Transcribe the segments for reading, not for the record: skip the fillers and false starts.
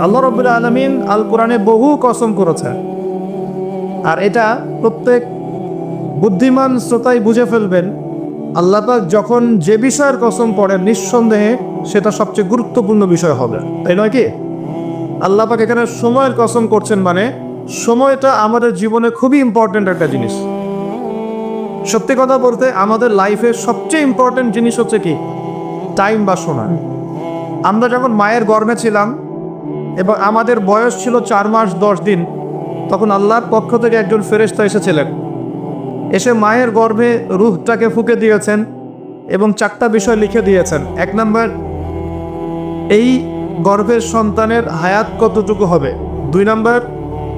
আল্লাহ রাব্বুল আলামিন আল কোরআনে বহু কসম করেছেন, আর এটা প্রত্যেক বুদ্ধিমান শ্রোতাই বুঝে ফেলবেন। আল্লাহ পাক যখন যে বিষয়ের কসম পড়েন নিঃসন্দেহে সেটা সবচেয়ে গুরুত্বপূর্ণ বিষয় হবে, তাই নয় কি? আল্লাহ পাক এখানে সময়ের কসম করছেন, মানে সময়টা আমাদের জীবনে খুবই ইম্পর্ট্যান্ট একটা জিনিস। সত্যি কথা বলতে আমাদের লাইফের সবচেয়ে ইম্পর্ট্যান্ট জিনিস হচ্ছে কি? টাইম বা সময়। আমরা যখন মায়ের গর্ভে ছিলাম এবং আমাদের বয়স ছিল 4 মাস 10 দিন, তখন আল্লাহর পক্ষ থেকে একজন ফেরেশতা এসেছিলেন, এসে মায়ের গর্ভে রূহটাকে ফুঁকে দিয়েছেন এবং 4টা বিষয় লিখে দিয়েছেন। 1 নম্বর, এই গর্ভের সন্তানের হায়াত কতটুকু হবে। 2 নম্বর,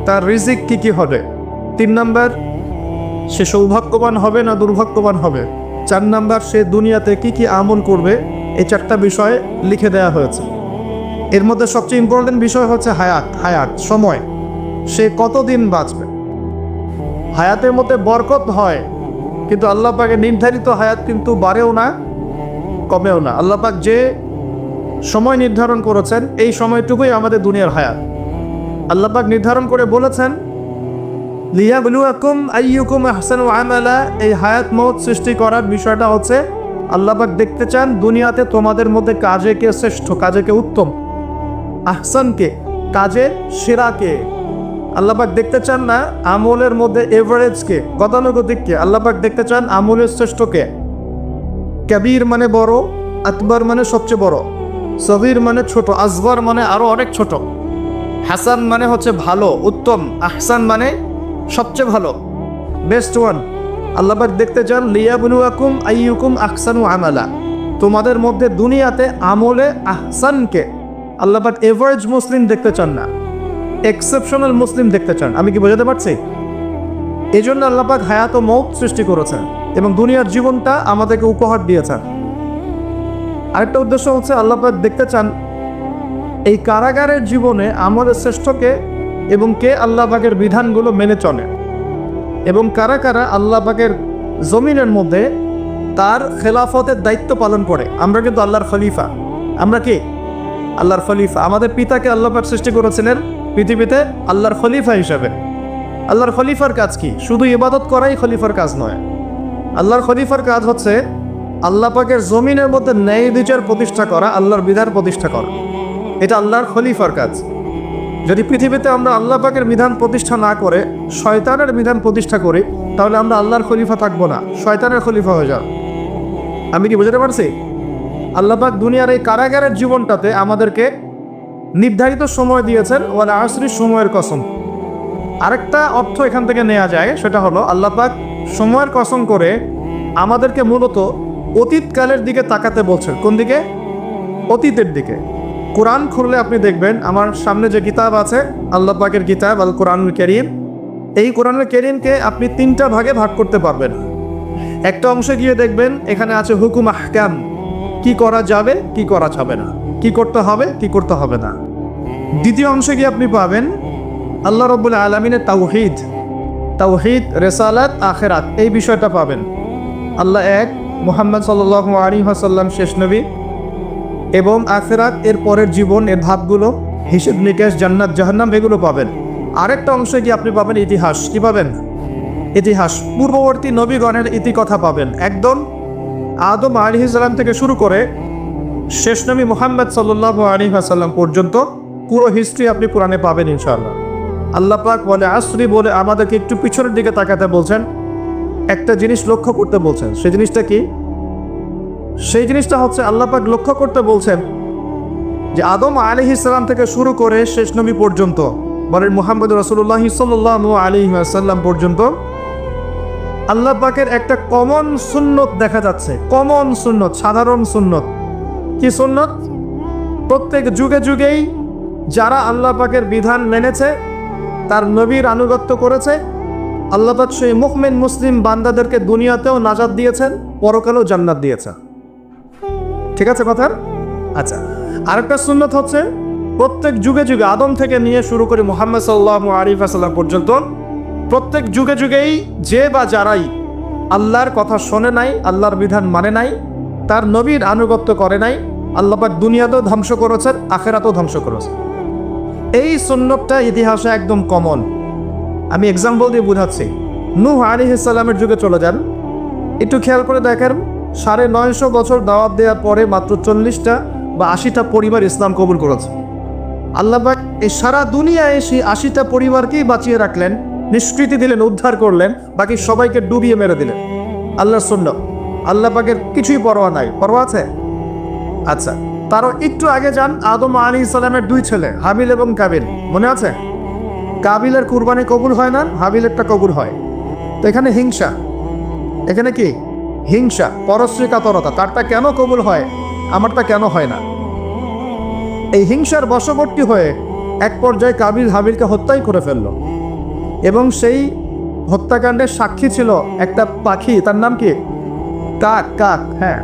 তার রিজিক কি কি হবে। 3 নম্বর, সে সৌভাগ্যবান হবে না দুর্ভাগ্যবান হবে। 4 নম্বর, সে দুনিয়াতে কি কি আমল করবে। এই 4টা বিষয় লিখে দেওয়া হয়েছে। এর মধ্যে সবচেয়ে ইম্পর্টেন্ট বিষয় হচ্ছে হায়াত সময়, সে কতদিন বাঁচবে। হায়াতের মধ্যে বরকত হয়, কিন্তু আল্লাহ পাকের নির্ধারিত হায়াত কিন্তু বাড়েও না কমেও না। আল্লাহ পাক যে সময় নির্ধারণ করেছেন এই সময়টুকুই আমাদের দুনিয়ার হায়াত। আল্লাহ পাক নির্ধারণ করে বলেছেন, লিয়াবলুয়াকুম আইয়ুকুম আহসানু আমালা। এই হায়াত মওত সৃষ্টি করার বিষয়টা হচ্ছে আল্লাহ পাক দেখতে চান দুনিয়াতে তোমাদের মধ্যে কাজে কে শ্রেষ্ঠ, কাজে কে উত্তম, আহসানকে, কাজের সেরাকে। আল্লাহ পাক দেখতে চান না আমলের মধ্যে এভারেজকে, গতানুগতিককে। আল্লাহ পাক দেখতে চান আমলের শ্রেষ্ঠকে। কাবীর মানে বড়, আকবর মানে সবচেয়ে বড়, সগীর মানে ছোট, আসগর মানে আরো অনেক ছোট, হাসান মানে হচ্ছে ভালো উত্তম, আহসান মানে সবচেয়ে ভালো, বেস্ট ওয়ান। আল্লাহ পাক দেখতে চান লিয়াবলুয়াকুম আইয়ুকুম আহসানু আমালা। তোমাদের মধ্যে দুনিয়াতে আমলে আহসানকে আল্লাহ পাক এভারেজ মুসলিম দেখতে চান না, এক্সেপশনাল মুসলিম দেখতে চান। আমি কি বোঝাতে পারছি? এই জন্য আল্লাহ পাক হায়াত ও মওত সৃষ্টি করেছেন এবং দুনিয়ার জীবনটা আমাদেরকে উপহার দিয়েছেন। আরেকটা উদ্দেশ্য হচ্ছে আল্লাহ পাক দেখতে চান এই কারাগারের জীবনে আমাদের শ্রেষ্ঠকে এবং কে আল্লাহ পাকের বিধানগুলো মেনে চলে, এবং কারা কারা আল্লাহ পাকের জমিনের মধ্যে তার খেলাফতের দায়িত্ব পালন করে। আমরা কিন্তু আল্লাহর খলিফা। আমরা কি? আল্লাহর খলিফা। আমাদের পিতাকে আল্লাহ পাক সৃষ্টি করেছিলেন পৃথিবীতে আল্লাহর খলিফা হিসাবে। আল্লাহর খলিফার কাজ কি? শুধু ইবাদত করাই খলিফার কাজ নয়। আল্লাহর খলিফার কাজ হচ্ছে আল্লাহ পাকের জমিনের মধ্যে ন্যায় বিচার প্রতিষ্ঠা করা, আল্লাহর বিধান প্রতিষ্ঠা করা। এটা আল্লাহর খলিফার কাজ। যদি পৃথিবীতে আমরা আল্লাহ পাকের বিধান প্রতিষ্ঠা না করে শয়তানের বিধান প্রতিষ্ঠা করি, তাহলে আমরা আল্লাহর খলিফা থাকবো না, শয়তানের খলিফা হয়ে যাব। আমি কি বুঝতে পারছি? আল্লাহ পাক দুনিয়ার এই কারাগারের জীবনটাতে আমাদেরকে নির্ধারিত সময় দিয়েছেন, ওয়াল আসরি, সময়ের কসম। আরেকটা অর্থ এখান থেকে নেওয়া যায়, সেটা হলো আল্লাহ পাক সময়ের কসম করে আমাদেরকে মূলত অতীতকালের দিকে তাকাতে বলছেন। কোন দিকে? অতীতের দিকে। কোরআন খুললে আপনি দেখবেন, আমার সামনে যে কিতাব আছে আল্লাহ পাকের কিতাব আল কোরআনুল কারীম, এই কোরআনুল কারীমকে আপনি 3টা ভাগে ভাগ করতে পারবেন। একটা অংশে গিয়ে দেখবেন এখানে আছে হুকুম আহকাম, কি করা যাবে কি করা যাবে না, কি করতে হবে কি করতে হবে না। দ্বিতীয় অংশে গিয়ে আপনি পাবেন আল্লাহ রাব্বুল আলামিনের তাওহীদ, রিসালাত, আখিরাত, এই বিষয়টা পাবেন। আল্লাহ এক, মুহাম্মদ সাল্লাল্লাহু আলাইহি ওয়াসাল্লাম শেষ নবী, এবং আখিরাত, এর পরের জীবন, এর ধাপগুলো, হিসেব নিকেশ, জান্নাত জাহান্নাম, এগুলো পাবেন। আরেকটা অংশে গিয়ে আপনি পাবেন ইতিহাস। কি পাবেন? ইতিহাস, পূর্ববর্তী নবীগণের ইতিকথা পাবেন। একদম আদম আলাইহিস সালাম থেকে শুরু করে শেষ নবী মুহাম্মদ সাল্লাল্লাহু আলাইহি ওয়াসাল্লাম পর্যন্ত পুরো হিস্ট্রি আপনি কোরআনে পাবেন ইনশাআল্লাহ। আল্লাহ পাক বলে আসরি বলে আমাদেরকে একটু পিছনের দিকে তাকাতে বলছেন, একটা জিনিস লক্ষ্য করতে বলছেন। সেই জিনিসটা কি? সেই জিনিসটা হচ্ছে আল্লাহ পাক লক্ষ্য করতে বলছেন যে আদম আলাইহিস সালাম থেকে শুরু করে শেষ নবী পর্যন্ত, বলেন মুহাম্মদ রাসূলুল্লাহ সাল্লাল্লাহু আলাইহি ওয়াসাল্লাম পর্যন্ত আল্লাহ পাকের একটা কমন সুন্নত দেখা যাচ্ছে। কমন সুন্নত, সাধারণ সুন্নত। কি সুন্নত? প্রত্যেক যুগে যুগেই যারা আল্লাহ পাকের বিধান মেনেছে, তার নবীর আনুগত্য করেছে, আল্লাহ পাক সেই মুমিন মুসলিম বান্দাদেরকে দুনিয়াতেও নাজাত দিয়েছেন, পরকালেও জান্নাত দিয়েছেন। ঠিক আছে কথা? আচ্ছা, আরেকটা সুন্নত হচ্ছে প্রত্যেক যুগে যুগে আদম থেকে নিয়ে শুরু করে মুহাম্মদ সাল্লাল্লাহু আলাইহি ওয়াসাল্লাম পর্যন্ত প্রত্যেক যুগে যুগেই যে বা যারাই আল্লাহর কথা শোনে নাই, আল্লাহর বিধান মানে নাই, তার নবীর আনুগত্য করে নাই, আল্লাহ পাক দুনিয়াতেও ধ্বংস করেছেন, আখিরাতেও ধ্বংস করেছেন। এই সুন্নতটা ইতিহাসে একদম কমন। আমি এক্সাম্পল দিয়ে বোঝাচ্ছি। নূহ আলাইহিস সালামের যুগে চলে যান, একটু খেয়াল করে দেখেন 950 বছর দাওয়াত দেওয়ার পরে মাত্র 40টা বা 80টা পরিবার ইসলাম কবুল করেছে। আল্লাহ পাক এই সারা দুনিয়ায় সেই 80টা পরিবারকেই বাঁচিয়ে রাখলেন, নিষ্কৃতি দিলেন, উদ্ধার করলেন, বাকি সবাইকে ডুবিয়ে মেরে দিলেন। আল্লাহর সুন্নাত, আল্লাহ পাকের কিছুই পরোয়া নাই। পরোয়া আছে? আচ্ছা, তারও একটু আগে যান, আদম আলাইহিস সালামের 2 ছেলে হাবিল এবং কাবিল, মনে আছে? কাবিলের কুরবানি কবুল হয় না, হাবিলেরটা কবুল হয়। তো এখানে হিংসা, এখানে কি হিংসা, পরশ্রী কাতরতা। তারটা কেন কবুল হয়, আমারটা কেন হয় না? এই হিংসার বশবর্তী হয়ে এক পর্যায়ে কাবিল হাবিলকে হত্যাই করে ফেলল, এবং সেই হত্যাকাণ্ডের সাক্ষী ছিল একটা পাখি, তার নাম কি? কাক। কাক, হ্যাঁ।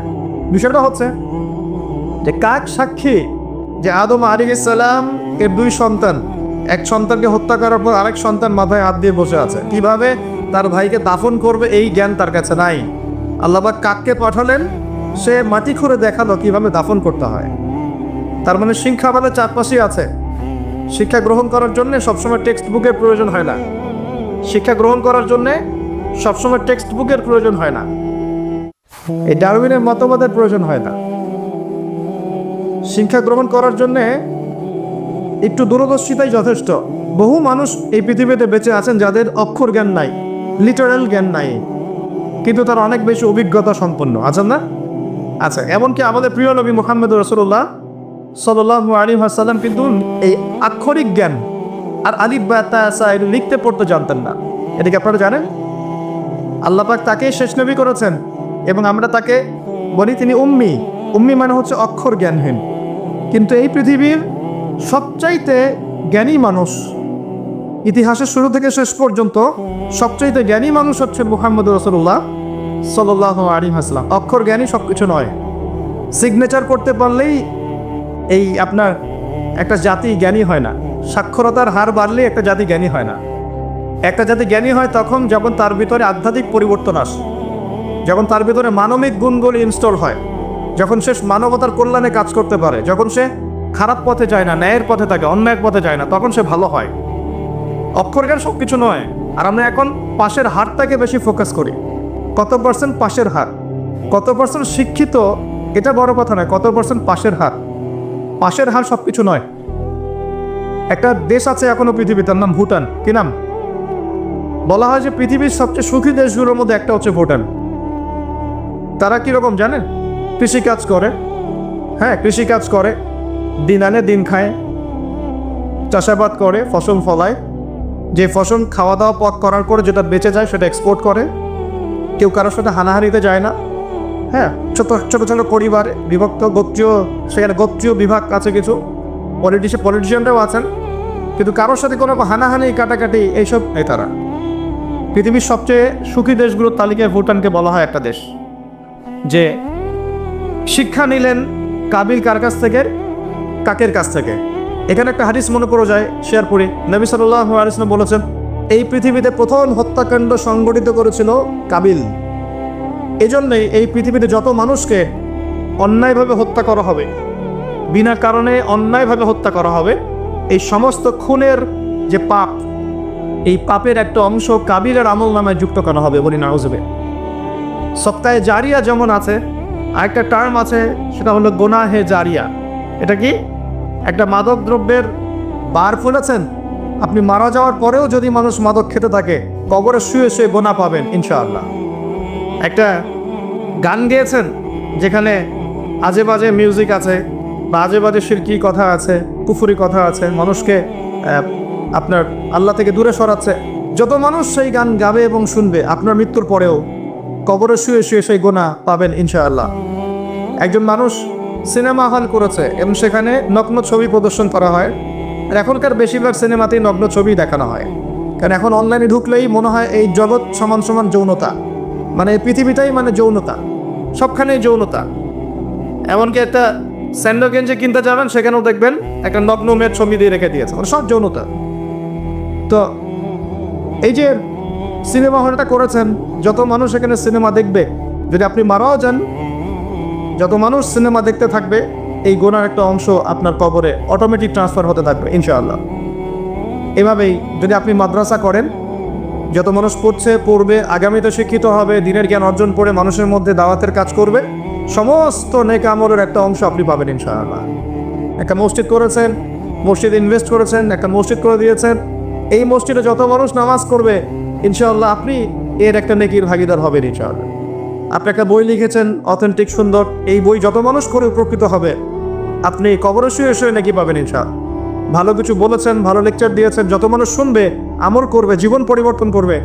বিষয়টা হচ্ছে যে কাক সাক্ষী যে আদম আলাইহিস সালাম এর 2 সন্তান, এক সন্তানকে হত্যা করার পর আরেক সন্তান মাথায় হাত দিয়ে বসে আছে, কিভাবে তার ভাইকে দাফন করবে এই জ্ঞান তার কাছে নাই। আল্লাহ পাক কাককে পাঠালেন, সে মাটি খুঁড়ে দেখালো কিভাবে দাফন করতে হয়। তার মানে শিক্ষা আমাদের চারপাশেই আছে। শিক্ষা গ্রহণ করার জন্য সবসময় টেক্সট বুকের প্রয়োজন হয় না। শিক্ষা গ্রহণ করার জন্য সবসময় টেক্সট বুকের প্রয়োজন হয় না, এই ডারউইনের মতবাদের প্রয়োজন হয় না। শিক্ষা গ্রহণ করার জন্যে একটু দূরদর্শিতাই যথেষ্ট। বহু মানুষ এই পৃথিবীতে বেঁচে আছেন যাদের অক্ষর জ্ঞান নাই, লিটারাল জ্ঞান নাই, কিন্তু তারা অনেক বেশি অভিজ্ঞতা সম্পন্ন আছেন না? আচ্ছা, এমনকি আমাদের প্রিয় নবী মুহাম্মদ রাসূলুল্লাহ সাল্লাল্লাহু আলাইহি ওয়াসাল্লাম কিন্তু এই আক্ষরিক জ্ঞান আর আলিফ বা তা সা এগুলো লিখতে পড়তে জানতেন না। এটা কি আপনারা জানেন? আল্লাহ পাক তাকে শেষ নবী করেছেন, এবং আমরা তাকে বলি তিনি উম্মি। উম্মি মানে হচ্ছে অক্ষর জ্ঞানহীন। কিন্তু এই পৃথিবীর সবচাইতে জ্ঞানী মানুষ, ইতিহাসের শুরু থেকে শেষ পর্যন্ত সবচাইতে জ্ঞানী মানুষ হচ্ছে মুহাম্মদ রাসূলুল্লাহ সাল্লাল্লাহু আলাইহি ওয়াসাল্লাম। অক্ষর জ্ঞানী সব কিছু নয়। সিগনেচার করতে পারলেই এই আপনার একটা জাতি জ্ঞানী হয় না। সাক্ষরতার হার বাড়লেই একটা জাতি জ্ঞানী হয় না। একটা জাতি জ্ঞানী হয় তখন যখন তার ভিতরে আধ্যাত্মিক পরিবর্তন আসে, যখন তার ভিতরে মানবিক গুণগুলি ইনস্টল হয়, যখন সে মানবতার কল্যাণে কাজ করতে পারে, যখন সে খারাপ পথে যায় না, ন্যায়ের পথে থাকে, অন্যায়ের পথে যায় না, তখন সে ভালো হয়। অক্ষর জ্ঞান সব কিছু নয়। আর আমরা এখন পাশের হারটাকে বেশি ফোকাস করি। কত পার্সেন্ট পাশের হার, কত পার্সেন্ট শিক্ষিত, এটা বড় কথা নয়, কত পার্সেন্ট পাশের হার। পাশের হার সব কিছু নয়। একটা দেশ আছে এখনো পৃথিবীতে, তার নাম ভুটান। কি নাম? বলা হয় যে পৃথিবীর সবচেয়ে সুখী দেশগুলোর মধ্যে একটা হচ্ছে ভুটান। তারা কীরকম জানেন? কৃষিকাজ করে, হ্যাঁ কৃষিকাজ করে, দিন আনে দিন খায়, চাষাবাদ করে, ফসল ফলায়, যে ফসল খাওয়া দাওয়া পথ করার পরে যেটা বেঁচে যায় সেটা এক্সপোর্ট করে। কেউ কারোর সাথে হানাহানিতে যায় না। হ্যাঁ, ছোট ছোট ছোট পরিবার বিভক্ত, গোত্রীয়, সেখানে গোত্রীয় বিভাগ আছে, কিছু পলিটিশিয়ানরাও আছেন, কিন্তু কারোর সাথে কোনো হানাহানি কাটাকাটি এইসব নেই তারা। পৃথিবীর সবচেয়ে সুখী দেশগুলোর তালিকায় ভুটানকে বলা হয় একটা দেশ। যে শিক্ষা নিলেন কাবিল কার কাছ থেকে? কাকের কাছ থেকে। এখানে একটা হাদিস মনে পড়ে যায়, শেয়ার করি। নবী সাল্লাল্লাহু আলাইহি ওয়াসাল্লাম বলেছেন, এই পৃথিবীতে প্রথম হত্যাকাণ্ড সংগঠিত করেছিল কাবিল। এজন্যই এই পৃথিবীতে যত মানুষকে অন্যায়ভাবে হত্যা করা হবে, বিনা কারণে অন্যায়ভাবে হত্যা করা হবে, এই সমস্ত খুনের যে পাপ, এই পাপের একটা অংশ কাবিলের আমল নামায় যুক্ত করা হবে, বলি নাউজুবিল্লাহ। সপ্তাহে জারিয়া যেমন আছে, আরেকটা টার্ম আছে, সেটা হলো গোনাহে জারিয়া। এটা কি? একটা মাদক দ্রব্যের বার ফুলেছেন, আপনি মারা যাওয়ার পরেও যদি মানুষ মাদক খেতে থাকে, কবরে শুয়ে শুয়ে গোনা পাবেন ইনশাআল্লাহ। একটা গান গেয়েছেন যেখানে আজে বাজে মিউজিক আছে, বা আজে বাজে শিরকি কথা আছে, কুফরি কথা আছে, মানুষকে আপনার আল্লাহ থেকে দূরে সরাচ্ছে। যত মানুষ সেই গান গাবে এবং শুনবে, আপনার মৃত্যুর পরেও কবরে শুয়ে শুয়ে সেই গোনা পাবেন ইনশাআল্লাহ। একজন মানুষ সিনেমা হল করেছে এবং সেখানে নগ্ন ছবি প্রদর্শন করা হয়। আর এখনকার বেশিরভাগ সিনেমাতেই নগ্ন ছবি দেখানো হয়, কারণ এখন অনলাইনে ঢুকলেই মনে হয় এই জগৎ সমান সমান যৌনতা, মানে এই পৃথিবীটাই মানে যৌনতা, সবখানেই যৌনতা। এমনকি একটা স্যান্ডো গেঞ্জি কিনতে যাবেন, সেখানেও দেখবেন একটা নগ্ন মেয়ের ছবি দিয়ে রেখে দিয়েছে, মানে সব যৌনতা। তো এই যে সিনেমা হলটা করেছেন, যত মানুষ এখানে সিনেমা দেখবে, যদি আপনি মারাও যান, যত মানুষ সিনেমা দেখতে থাকবে, এই গুনার একটা অংশ আপনার কবরে অটোমেটিক ট্রান্সফার হতে থাকবে ইনশাআল্লাহ। এভাবেই যদি আপনি মাদ্রাসা করেন, যত মানুষ পড়বে, আগামীতে শিক্ষিত হবে, দিনের জ্ঞান অর্জন করে মানুষের মধ্যে দাওয়াতের কাজ করবে, সমস্ত নেক আমলের একটা অংশ আপনি পাবেন ইনশাআল্লাহ। একটা মসজিদ করেছেন, মসজিদ ইনভেস্ট করেছেন, একটা মসজিদ করে দিয়েছেন, এই মসজিদে যত মানুষ নামাজ করবে ইনশাআল্লাহ আপনি এর একটা নেকির ভাগিদার হবেন ইনশাআল্লাহ। আপনি একটা বই লিখেছেন অথেন্টিক সুন্দর, এই বই যত মানুষ করে উপকৃত হবে আপনি কবরে শুয়ে শুয়ে নাকি পাবেন ইনশাআল্লাহ। ভালো কিছু বলেছেন, ভালো লেকচার দিয়েছেন, যত মানুষ শুনবে, আমল করবে, জীবন পরিবর্তন করবে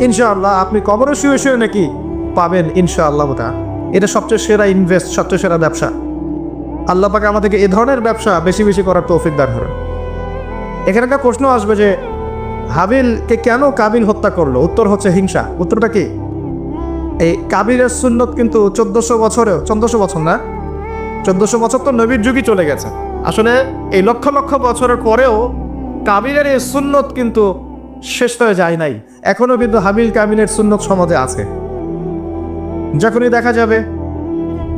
ইনশাআল্লাহ আপনি কবরে শুয়ে শুয়ে নাকি পাবেন ইনশাআল্লাহ। এটা সবচেয়ে সেরা ইনভেস্ট, সবচেয়ে সেরা ব্যবসা। আল্লাহ পাক আমাদেরকে এ ধরনের ব্যবসা বেশি বেশি করার তৌফিক দান করেন। এখানে একটা প্রশ্ন আসবে যে হাবিলকে কেন কাবিল হত্যা করলো? উত্তর হচ্ছে হিংসা। উত্তরটা কি? এই কাবিলের সুন্নত কিন্তু 1400 বছর না, 1400 বছর তো নবীর যুগই চলে গেছে। আসলে এই লক্ষ লক্ষ বছরের পরেও কাবিলের এই সুন্নত কিন্তু শেষ হয়ে যায় নাই, এখনো কিন্তু হাবিল কাবিলের সুন্নত সমাজে আছে। যখনই দেখা যাবে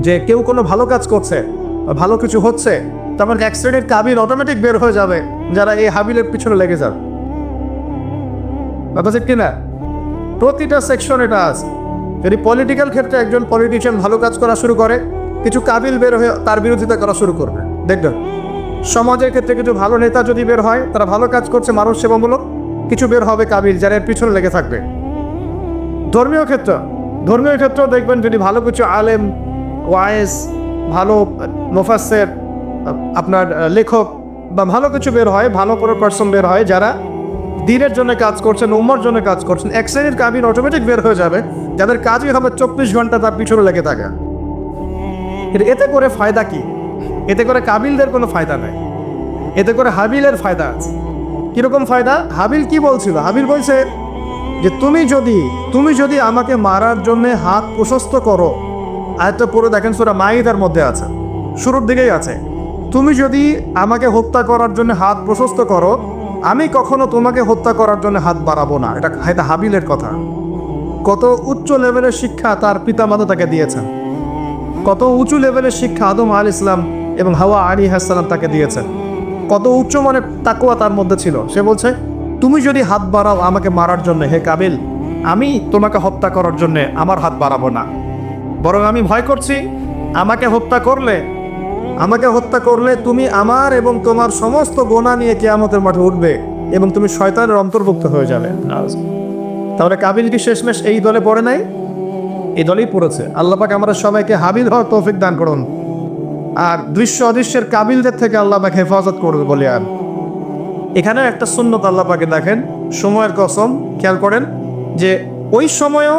যে কেউ কোনো ভালো কাজ করছে, ভালো কিছু হচ্ছে, তারপর এক শ্রেণীর কাবিল অটোমেটিক বের হয়ে যাবে যারা এই হাবিলের পিছনে লেগে যাবে। কথা ঠিক কিনা? প্রতিটা সেকশন এটা আছে। যদি পলিটিক্যাল ক্ষেত্রে একজন পলিটিশিয়ান ভালো কাজ করা শুরু করে, কিছু কাবিল বের হয়ে তার বিরোধিতা করা শুরু করবে। দেখবেন সমাজের ক্ষেত্রে কিছু ভালো নেতা যদি বের হয়, তারা ভালো কাজ করছে, মানুষ সেবামূলক, কিছু বের হবে কাবিল যারা এর পিছনে লেগে থাকবে। ধর্মীয় ক্ষেত্রেও দেখবেন যদি ভালো কিছু আলেম, ওয়াইজ, ভালো মুফাসসির, আপনার লেখক বা ভালো কিছু বের হয়, ভালো কোনো পার্সন বের হয় যারা দ্বীনের জন্য কাজ করছেন, উম্মার জন্য কাজ করছেন, এক শ্রেণীর কাবিল অটোমেটিক বের হয়ে যাবে যাদের কাজই হবে 24 ঘন্টা তার পিছনে লেগে থাকা। এতে করে ফায়দা কি? এতে করে কাবিলদের কোনো ফায়দা নাই, এতে করে হাবিলের ফায়দা আছে। কিরকম ফায়দা? হাবিল কি বলছিল? হাবিল বলছে যে তুমি যদি আমাকে মারার জন্য হাত প্রশস্ত করো, আয়াতটা পুরো দেখেন সূরা মাইদার মধ্যে আছে, শুরুর দিকেই আছে, তুমি যদি আমাকে হত্যা করার জন্য হাত প্রশস্ত করো, আমি কখনো তোমাকে হত্যা করার জন্য হাত বাড়াবো না। এটা হাবিলের কথা। কত উচ্চ লেভেলের শিক্ষা তার পিতামাতা তাকে দিয়েছেন, কত উঁচু লেভেলের শিক্ষা আদম আলাইহিস সালাম এবং হাওয়া আলাইহিস সালাম তাকে দিয়েছেন, কত উচ্চ মানের তাকওয়া তার মধ্যে ছিল। সে বলছে তুমি যদি হাত বাড়াও আমাকে মারার জন্য, হে কাবিল, আমি তোমাকে হত্যা করার জন্য আমার হাত বাড়াবো না, বরং আমি ভয় করছি আমাকে হত্যা করলে তুমি আমার এবং তোমার সমস্ত গুনাহ নিয়ে কিয়ামতের মাঠে উঠবে এবং তুমি শয়তানের অন্তর্ভুক্ত হয়ে যাবে। তাহলে কাবিল কি শেষমেশ এই দলে পড়ে নাই? এই দলেই পড়েছে। আল্লাহ পাক আমরা সবাইকে হাবিল হওয়ার তৌফিক দান করুন, আর দৃশ্য অদৃশ্যের কাবিলদের থেকে আল্লাহ পাক হেফাজত করবে বলে। আর এখানে একটা সুন্নত আল্লাহ পাকে দেখেন, সময়ের কসম, খেয়াল করেন যে ওই সময়েও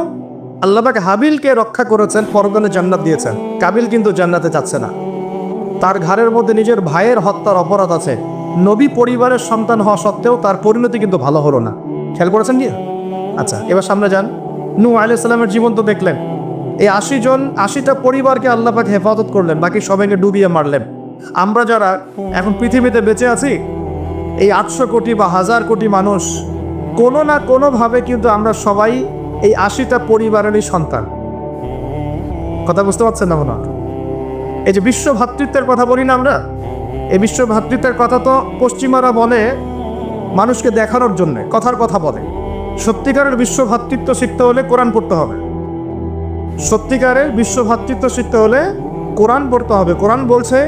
আল্লাহ পাক হাবিলকে রক্ষা করেছেন, পরকালে জান্নাত দিয়েছেন। কাবিল কিন্তু জান্নাতে যাচ্ছে না, তার ঘাড়ের মধ্যে নিজের ভাইয়ের হত্যার অপরাধ আছে। নবী পরিবারের সন্তান হওয়া সত্ত্বেও তার পরিণতি কিন্তু ভালো হলো না। খেয়াল করেছেন কি? আচ্ছা, এবার সামনে যান। নূহ আলাইহিস সালামের জীবন তো দেখলেন। এই 80টা পরিবারকে আল্লাহ পাক হেফাজত করলেন, বাকি সবাইকে ডুবিয়ে মারলেন। আমরা যারা এখন পৃথিবীতে বেঁচে আছি, এই 800 কোটি বা 1000 কোটি মানুষ, কোনো না কোনোভাবে কিন্তু আমরা সবাই এই 80টা পরিবারেরই সন্তান। কথা বুঝতে পারছেন না? মনে হয় এই যে বিশ্ব ভ্রাতৃত্বের কথা বলি না আমরা, এই বিশ্ব ভ্রাতৃত্বের কথা তো পশ্চিমারা বলে মানুষকে দেখানোর জন্য, কথার কথা বলে। সত্যিকারের বিশ্ব ভ্রাতৃত্ব শিখতে হলে কোরআন পড়তে হবে। সত্যিকারের বিশ্ব ভ্রাতৃত্ব শিখতে হলে কোরআন পড়তে হবে। কোরআন বলছে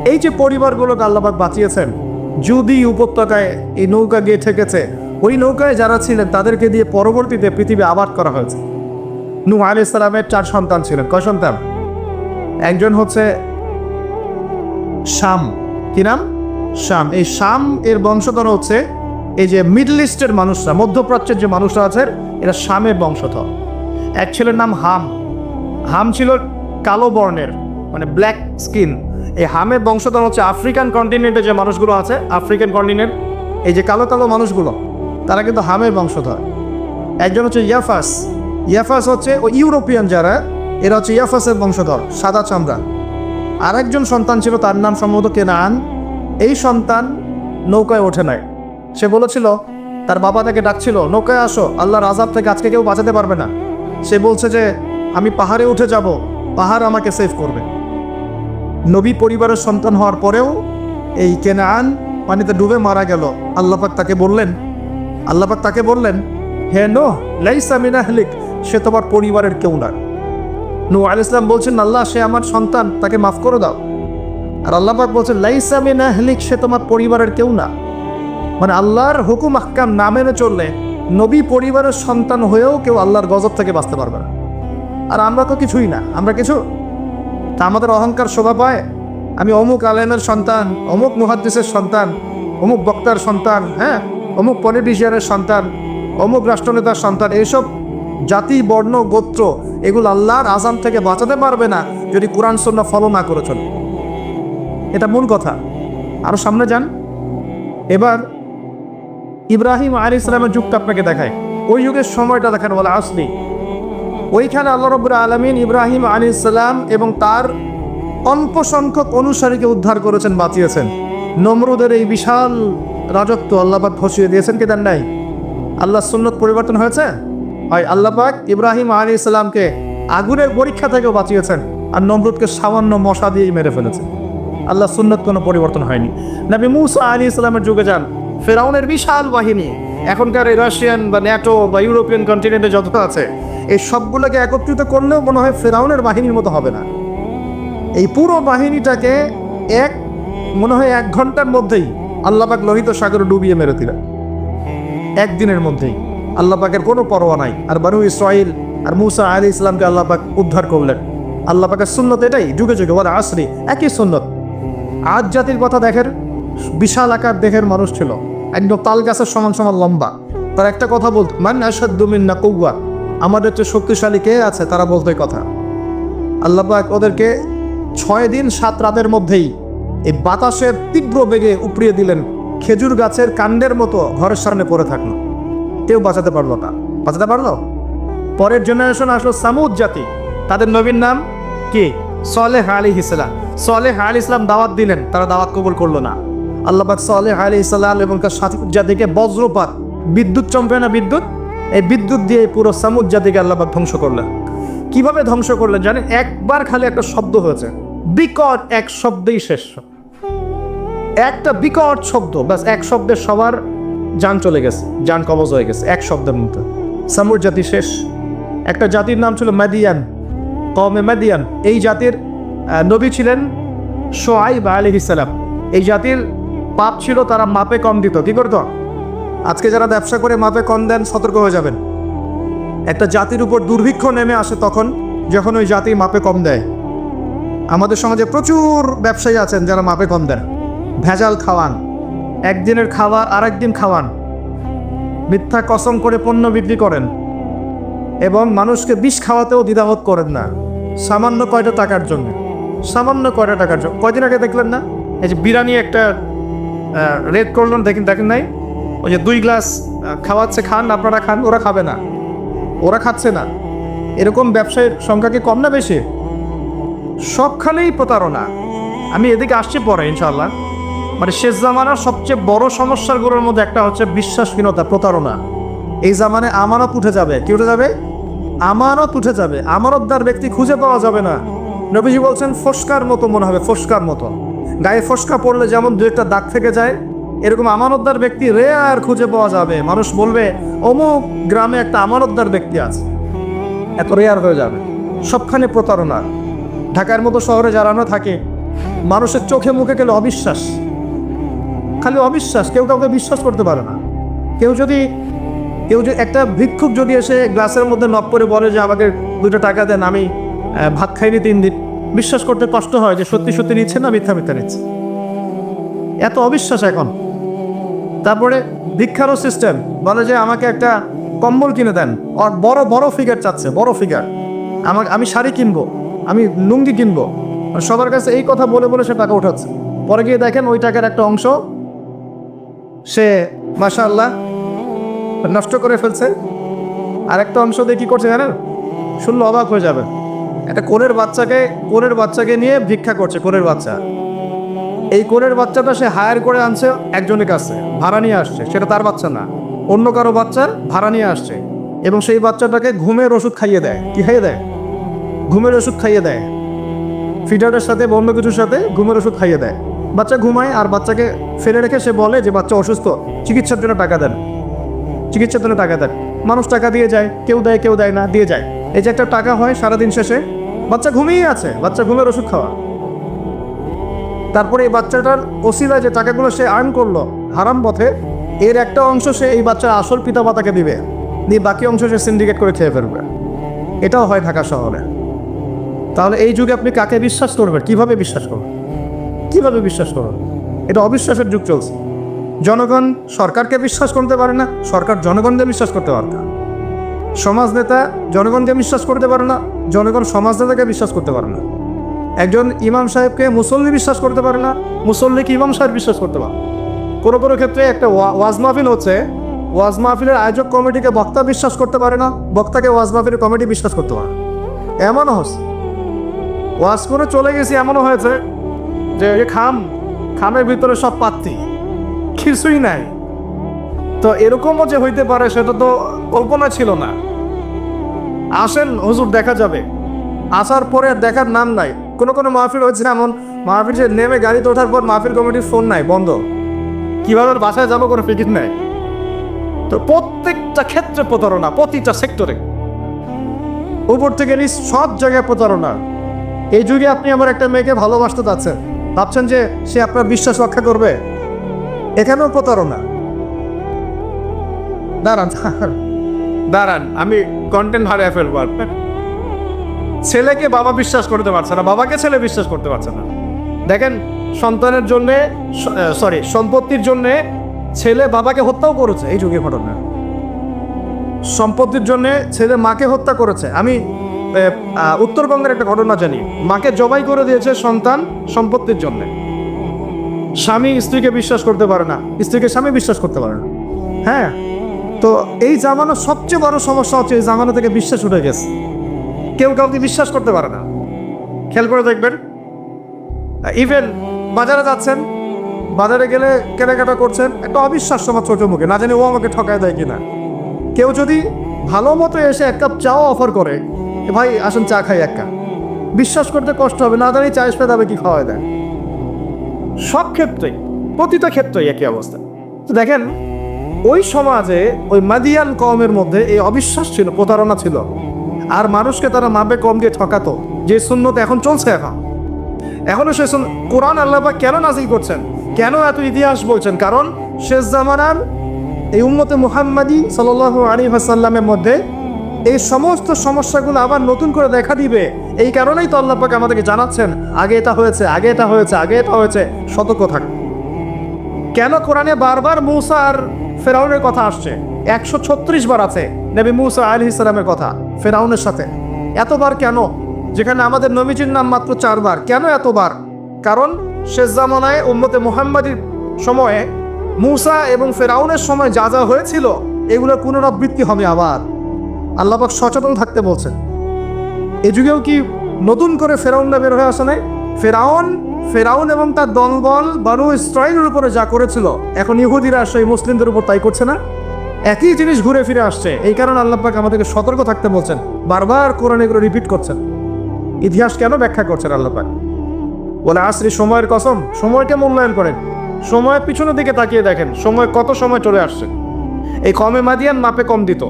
এই যে পরিবারগুলোকে আল্লাহ পাক বাঁচিয়েছেন, যদি উপত্যকায় এই নৌকা গিয়ে ঠেকেছে, ওই নৌকায় যারা ছিলেন তাদেরকে দিয়ে পরবর্তীতে পৃথিবী আবাদ করা হয়েছে। নূহ আলাইহিস সালামের 4 সন্তান ছিলেন। কয় সন্তান? একজন হচ্ছে শাম। কি নাম? শাম। এই শাম এর বংশধর হচ্ছে এই যে মিডল ইস্টের মানুষরা, মধ্যপ্রাচ্যের যে মানুষরা আছে, এরা শামের বংশধর। এক ছেলের নাম হাম। হাম ছিল কালো বর্ণের, মানে ব্ল্যাক স্কিন। এই হামের বংশধর হচ্ছে আফ্রিকান কন্টিনেন্টে যে মানুষগুলো আছে, আফ্রিকান কন্টিনেন্ট, এই যে কালো কালো মানুষগুলো, তারা কিন্তু হামের বংশধর। একজন হচ্ছে ইয়াফাস। ইয়াফাস হচ্ছে ওই ইউরোপিয়ান যারা, এরা হচ্ছে ইয়াফাসের বংশধর, সাদা চামড়া। আরেকজন সন্তান ছিল, তার নাম সম্ভবত কেনান। এই সন্তান নৌকায় ওঠে নাই। সে বলেছিল, তার বাবা তাকে ডাকছিল, নৌকায় আসো, আল্লাহর আযাব থেকে আজকে কেউ বাঁচাতে পারবে না। সে বলছে যে আমি পাহাড়ে উঠে যাব, পাহাড় আমাকে সেভ করবে। নবী পরিবারের সন্তান হওয়ার পরেও এই কেনান পানিতে ডুবে মারা গেল। আল্লাহ পাক তাকে বললেন হে নূহ লাইসা মিন আহলিক, সে তোমার পরিবারের কেউ না। নূহ আলাইহিস সালাম বলছেন আল্লাহ সে আমার সন্তান, তাকে মাফ করে দাও। আর আল্লাহ পাক বলছেন লাইসা মিন আহলিক, সে তোমার পরিবারের কেউ না। মানে আল্লাহর হুকুম আহকাম না মেনে চললে নবী পরিবারের সন্তান হয়েও কেউ আল্লাহর গজব থেকে বাঁচতে পারবে না। আর আমরা তো কিছুই না, আমরা কিছু তা আমাদের অহংকার শোভা পায় আমি অমুক আলেমের সন্তান, অমুক মুহাদ্দিসের সন্তান, অমুক বক্তার সন্তান, হ্যাঁ অমুক পলিটিশিয়ানের সন্তান, অমুক রাষ্ট্রনেতার সন্তান। এইসব জাতি বর্ণ গোত্র এগুলো আল্লাহর আযাব থেকে বাঁচাতে পারবে না যদি কোরআন সুন্নাহ ফলো না করে চলে। এটা মূল কথা। আরও সামনে যান, এবার ইব্রাহিম আলাইহিস সালামের যুগটা আপনাকে দেখায়, ওই যুগের সময়টা দেখেন বলে আসলি। ওইখানে আল্লাহ রাব্বুল আলামিন ইব্রাহিম আলাইহিস সালাম এবং তার অল্প সংখ্যক অনুসারীকে উদ্ধার করেছেন, বাঁচিয়েছেন। নমরুদের এই বিশাল রাজত্ব আল্লাহ পাক ধসিয়ে দিয়েছেন কি দেন নাই? আল্লাহর সুন্নত পরিবর্তন হয়েছে? হয় আল্লাহ পাক ইব্রাহিম আলাইহিস সালামকে আগুনের পরীক্ষা থেকেও বাঁচিয়েছেন, আর নমরুদকে সামান্য মশা দিয়েই মেরে ফেলেছেন। আল্লাহর সুন্নত কোনো পরিবর্তন হয়নি। নবী মূসা আলাইহিস সালামের যুগে যান, ফেরাউনের বিশাল বাহিনী, এখনকার এই রাশিয়ান বা ন্যাটো বা ইউরোপিয়ান কন্টিনেন্টে যত আছে এই সবগুলোকে একত্রিত করলেও মনে হয় ফেরাউনের বাহিনীর মতো হবে না। এই পুরো বাহিনীটাকে মনে হয় 1 ঘন্টার মধ্যেই আল্লাহ পাক লোহিত সাগরে ডুবিয়ে মেরে দিলেন, একদিনের মধ্যেই। আল্লাহ পাকের কোনো পরোয়া নাই। আর বনু ইসরাইল আর মূসা আলাইহিস সালামকে আল্লাহ পাক উদ্ধার করলেন। আল্লাহ পাকের সুন্নত এটাই, যুগে যুগে ওয়াল আসরি, একই সুন্নত। আজ জাতির কথা দেখেন, বিশাল আকার দেহের মানুষ ছিল, একদম তাল গাছের সমান সমান লম্বা। তার একটা কথা বলতো, মান আশাদ্দু মিন্না কুওয়া, আমাদের চেয়ে শক্তিশালী কে আছে, তারা বলতো এই কথা। আল্লাহ পাক ওদেরকে 6 দিন 7 রাতের মধ্যেই এই বাতাসের তীব্র বেগে উপড়িয়ে দিলেন, খেজুর গাছের কাণ্ডের মতো ঘরের সামনে পড়ে থাকলো। কেউ বাঁচাতে পারলো না। বাঁচাতে পারলো? পরের জেনারেশন আসলো সামুদ জাতি, তাদের নবীর নাম কি? সালেহ আলাইহিস সালাম। সালেহ আলাইহিস সালাম দাওয়াত দিলেন, তারা দাওয়াত কবুল করলো না। আল্লাহ পাক সালেহ আলাইহিস সালাম এবং তার সাথী জাতিকে বজ্রপাত, বিদ্যুৎ চমকে না বিদ্যুৎ, এই বিদ্যুৎ দিয়ে পুরো সামুদ জাতিকে আল্লাহ পাক ধ্বংস করলেন। কিভাবে ধ্বংস করলেন জানেন? একবার খালি একটা শব্দ হয়েছে, বিকট এক শব্দেই শেষ। একটা বিকট শব্দ, ব্যাস এক শব্দের সবার জান চলে গেছে, জান কবজ হয়ে গেছে এক শব্দের মধ্যে। সামুদ জাতি শেষ। একটা জাতির নাম ছিল মাদিয়ান, কওমে মাদিয়ান। এই জাতির নবী ছিলেন শুআয়ব আলাইহিস সালাম। এই জাতির পাপ ছিল, তারা মাপে কম দিত। কি করতো? আজকে যারা ব্যবসা করে মাপে কম দেন, সতর্ক হয়ে যাবেন। একটা জাতির উপর দুর্ভিক্ষ নেমে আসে তখন যখন ওই জাতি মাপে কম দেয়। আমাদের সমাজে প্রচুর ব্যবসায়ী আছেন যারা মাপে কম দেন, ভেজাল খাওয়ান, একদিনের খাবার আরেকদিন খাওয়ান, মিথ্যা কসম করে পণ্য বিক্রি করেন এবং মানুষকে বিষ খাওয়াতেও দ্বিধাবোধ করেন না, সামান্য কয়টা টাকার জন্য। কয়দিন আগে দেখলেন না, এই যে বিরিয়ানি একটা রেড করলেন, দেখেন নাই? ওই যে 2 গ্লাস খাওয়াচ্ছে, খান আপনারা খান, ওরা খাবে না, ওরা খাচ্ছে না। এরকম ব্যবসায়ীর সংখ্যা কি কম না বেশি? সবখানেই প্রতারণা। আমি এদিকে আসছি পরে ইনশাআল্লাহ। মানে শেষ জামানার সবচেয়ে বড় সমস্যাগুলোর মধ্যে একটা হচ্ছে বিশ্বাসহীনতা, প্রতারণা। এই জামানে আমানত উঠে যাবে। কি উঠে যাবে? আমানত উঠে যাবে। আমানতদার ব্যক্তি খুঁজে পাওয়া যাবে না। নবীজি বলছেন ফসকার মতো মনে হবে, ফসকার মতো। গায়ে ফসকা পড়লে যেমন 2-1টা দাগ থেকে যায়, এরকম আমানতদার ব্যক্তি রেয়ার খুঁজে পাওয়া যাবে। মানুষ বলবে অমুক গ্রামে একটা আমানতদার ব্যক্তি আছে, এত রেয়ার হয়ে যাবে। সবখানে প্রতারণা। ঢাকার মতো শহরে যারা না থাকে, মানুষের চোখে মুখে গেলে অবিশ্বাস, খালি অবিশ্বাস, কেউ কাউকে বিশ্বাস করতে পারে না। কেউ যদি একটা ভিক্ষুক যদি এসে গ্লাসের মধ্যে নক করে বলে যে আমাকে 2টা টাকা দেন, আমি ভাত খাইনি 3 দিন, বিশ্বাস করতে কষ্ট হয় যে সত্যি সত্যি নিচ্ছে না মিথ্যা নিচ্ছে। এত অবিশ্বাস এখন। তারপরে ভিক্ষারও সিস্টেম, বলে যে আমাকে একটা কম্বল কিনে দেন, আর বড় বড় ফিগার চাচ্ছে, বড় ফিগার। আমি শাড়ি কিনবো, আমি লুঙ্গি কিনবো, সবার কাছে এই কথা বলে বলে সে টাকা উঠাচ্ছে। পরে গিয়ে দেখেন ওই টাকার একটা অংশ সে মাশাআল্লাহ নষ্ট করে ফেলছে, আর একটা অংশ দিয়ে কী করছে জানেন? শুনলে অবাক হয়ে যাবে। একটা কোলের বাচ্চাকে নিয়ে ভিক্ষা করছে, কোলের বাচ্চা। এই কোলের বাচ্চাটা সে হায়ার করে আনছে একজনের কাছে, ভাড়া নিয়ে আসছে, সেটা তার বাচ্চা না, অন্য কারো বাচ্চার ভাড়া নিয়ে আসছে, এবং সেই বাচ্চাটাকে ঘুমের ওষুধ খাইয়ে দেয়। কি খাইয়ে দেয়? ঘুমের ওষুধ খাইয়ে দেয়। ফিডারের সাথে বা অন্য কিছুর সাথে ঘুমের ওষুধ খাইয়ে দেয়। বাচ্চা ঘুমায় আর বাচ্চাকে ফেলে রেখে সে বলে যে বাচ্চা অসুস্থ, চিকিৎসার জন্য টাকা দেন, চিকিৎসার জন্য টাকা দেন। মানুষ টাকা দিয়ে যায়, কেউ দেয় কেউ দেয় না, দিয়ে যায়। এই যে একটা টাকা হয় সারাদিন শেষে, বাচ্চা ঘুমিয়ে আছে, বাচ্চা ঘুমের ওষুধ খাওয়া। তারপরে এই বাচ্চাটার ওসিলা যে টাকাগুলো সে আর্ন করলো হারাম পথে, এর একটা অংশ সে এই বাচ্চার আসল পিতা মাতাকে দিবে, দিয়ে বাকি অংশ সে সিন্ডিকেট করে খেয়ে ফেলবে। এটাও হয় ঢাকা শহরে। তাহলে এই যুগে আপনি কাকে বিশ্বাস করবেন? কিভাবে বিশ্বাস করবেন? কিভাবে বিশ্বাস করবেন? এটা অবিশ্বাসের যুগ চলছে। জনগণ সরকারকে বিশ্বাস করতে পারে না, সরকার জনগণকে বিশ্বাস করতে পারে না। সমাজ নেতা জনগণকে বিশ্বাস করতে পারে না, জনগণ সমাজ নেতাকে বিশ্বাস করতে পারে না। একজন ইমাম সাহেবকে মুসল্লি বিশ্বাস করতে পারে না, মুসল্লিকে ইমাম সাহেব বিশ্বাস করতে পারে। কোনো কোনো ক্ষেত্রে একটা ওয়াজ মাহফিল হচ্ছে, ওয়াজ মাহফিলের আয়োজক কমিটিকে বক্তা বিশ্বাস করতে পারে না, বক্তাকে ওয়াজ মাহফিলের কমিটি বিশ্বাস করতে পারে। এমনও হচ্ছে, ওয়াজ করে চলে গেছি, এমনও হয়েছে যে খামের ভিতরে সব পাত্তি, কিছুই নাই। তো এরকমও যে হইতে পারে সেটা তো কল্পনা ছিল না। আসেন হুজুর দেখা যাবে, আসার পরে আর দেখার নাম নাই। কোনো কোনো মাহফিল হয়েছে এমন, মাহফিল যে নেমে গাড়িতে ওঠার পর মাহফিল কমিটির ফোন নাই, বন্ধ, কীভাবে বাসায় যাবো কোনো ফিকির নাই। তো প্রত্যেকটা ক্ষেত্রে প্রতারণা, প্রতিটা সেক্টরে, উপর থেকে নিচ সব জায়গায় প্রতারণা। এই যুগে আপনি আমার একটা মেয়েকে ভালোবাসতে যাচ্ছেন, ভাবছেন যে সে আপনার বিশ্বাস রক্ষা করবে, এখানেও প্রতারণা। দাঁড়ান আমি কন্টেন্ট হারিয়ে ফেলবো। ছেলেকে বাবা বিশ্বাস করতে পারছে না, বাবাকে ছেলে বিশ্বাস করতে পারছে না। দেখেন, সন্তানের জন্যে সম্পত্তির জন্যে ছেলে বাবাকে হত্যাও করেছে এই যুগে ঘটনা। সম্পত্তির জন্যে ছেলে মাকে হত্যা করেছে। আমি উত্তরবঙ্গের একটা ঘটনা জানি, মাকে জবাই করে দিয়েছে সন্তান সম্পত্তির জন্য। স্বামী স্ত্রীকে বিশ্বাস করতে পারে না, স্ত্রীকে স্বামী বিশ্বাস করতে পারে না। হ্যাঁ, তো এই জামানার সবচেয়ে বড় সমস্যা হচ্ছে এই জামানা থেকে বিশ্বাস উঠে গেছে, কেউ কাউকে বিশ্বাস করতে পারে না। খেয়াল করে দেখবেন, ইভেন বাজারে যাচ্ছেন, বাজারে গেলে কেনাকাটা করছেন, একটা অবিশ্বাস সমাজ ছোট মুখে, না জানি ও আমাকে ঠকায় দেয় কিনা। কেউ যদি ভালো মতো এসে এক কাপ চাও অফার করে, ভাই আসুন চা খাই এক কাপ, বিশ্বাস করতে কষ্ট হবে, না জানি চা এসে যাবে কি খাওয়ায় দেয়। সব ক্ষেত্রেই, প্রতিটা ক্ষেত্রেই একই অবস্থা। তো দেখেন, ওই সমাজে ওই মাদিয়ান কওমের মধ্যে এই অবিশ্বাস ছিল, প্রতারণা ছিল, আর মানুষকে তারা মাপে কম দিয়ে ঠকাতো। যে সুন্নত এখন চলছে, এখনো সে কোরআন আল্লাহ পাক কেন নাজিল করছেন, কেন এত ইতিহাস বলছেন? কারণ শেষ জামানার এই উম্মতে মুহাম্মাদি সাল্লাল্লাহু আলাইহি ওয়াসাল্লামের মধ্যে এই সমস্ত সমস্যাগুলো আবার নতুন করে দেখা দিবে। এই কারণেই তো আল্লাহ পাক আমাদেরকে জানাচ্ছেন, আগে এটা হয়েছে, আগে এটা হয়েছে, আগে এটা হয়েছে, সতর্ক থাক। কেন কোরআনে বারবার মূসা আর ফেরাউনের কথা আসছে? 136 বার আছে নবী মূসা আলাইহিস সালামের কথা ফেরাউনের সাথে। এতবার কেন, যেখানে আমাদের নবীজির নাম মাত্র 4 বার? কেন এতবার? কারণ শেষ জামানায় উম্মতে মুহাম্মাদির সময়ে মূসা এবং ফেরাউনের সময় যা যা হয়েছিল এগুলোর পুনরাবৃত্তি হবে আবার। আল্লাহ পাক সচেতন থাকতে বলছেন। এ যুগেও কি নতুন করে ফেরাউনরা বের হয়ে আসে নাই? ফেরাউন এবং তার দলবল বানু ইসরাঈলের উপরে যা করেছিল, এখন ইহুদিরা সেই মুসলিমদের উপর তাই করছে না? একই জিনিস ঘুরে ফিরে আসছে। এই কারণে আল্লাহ পাক আমাদেরকে সতর্ক থাকতে বলছেন, বারবার কোরআনে এগুলো রিপিট করছেন। ইতিহাস কেন ব্যাখ্যা করছেন আল্লাহ পাক? বলে আসরি, সময়ের কসম, সময়কে মূল্যায়ন করেন। সময়ের পিছনের দিকে তাকিয়ে দেখেন, কত সময় চলে আসছে। এই কমে মাদিয়ান মাপে কম দিত।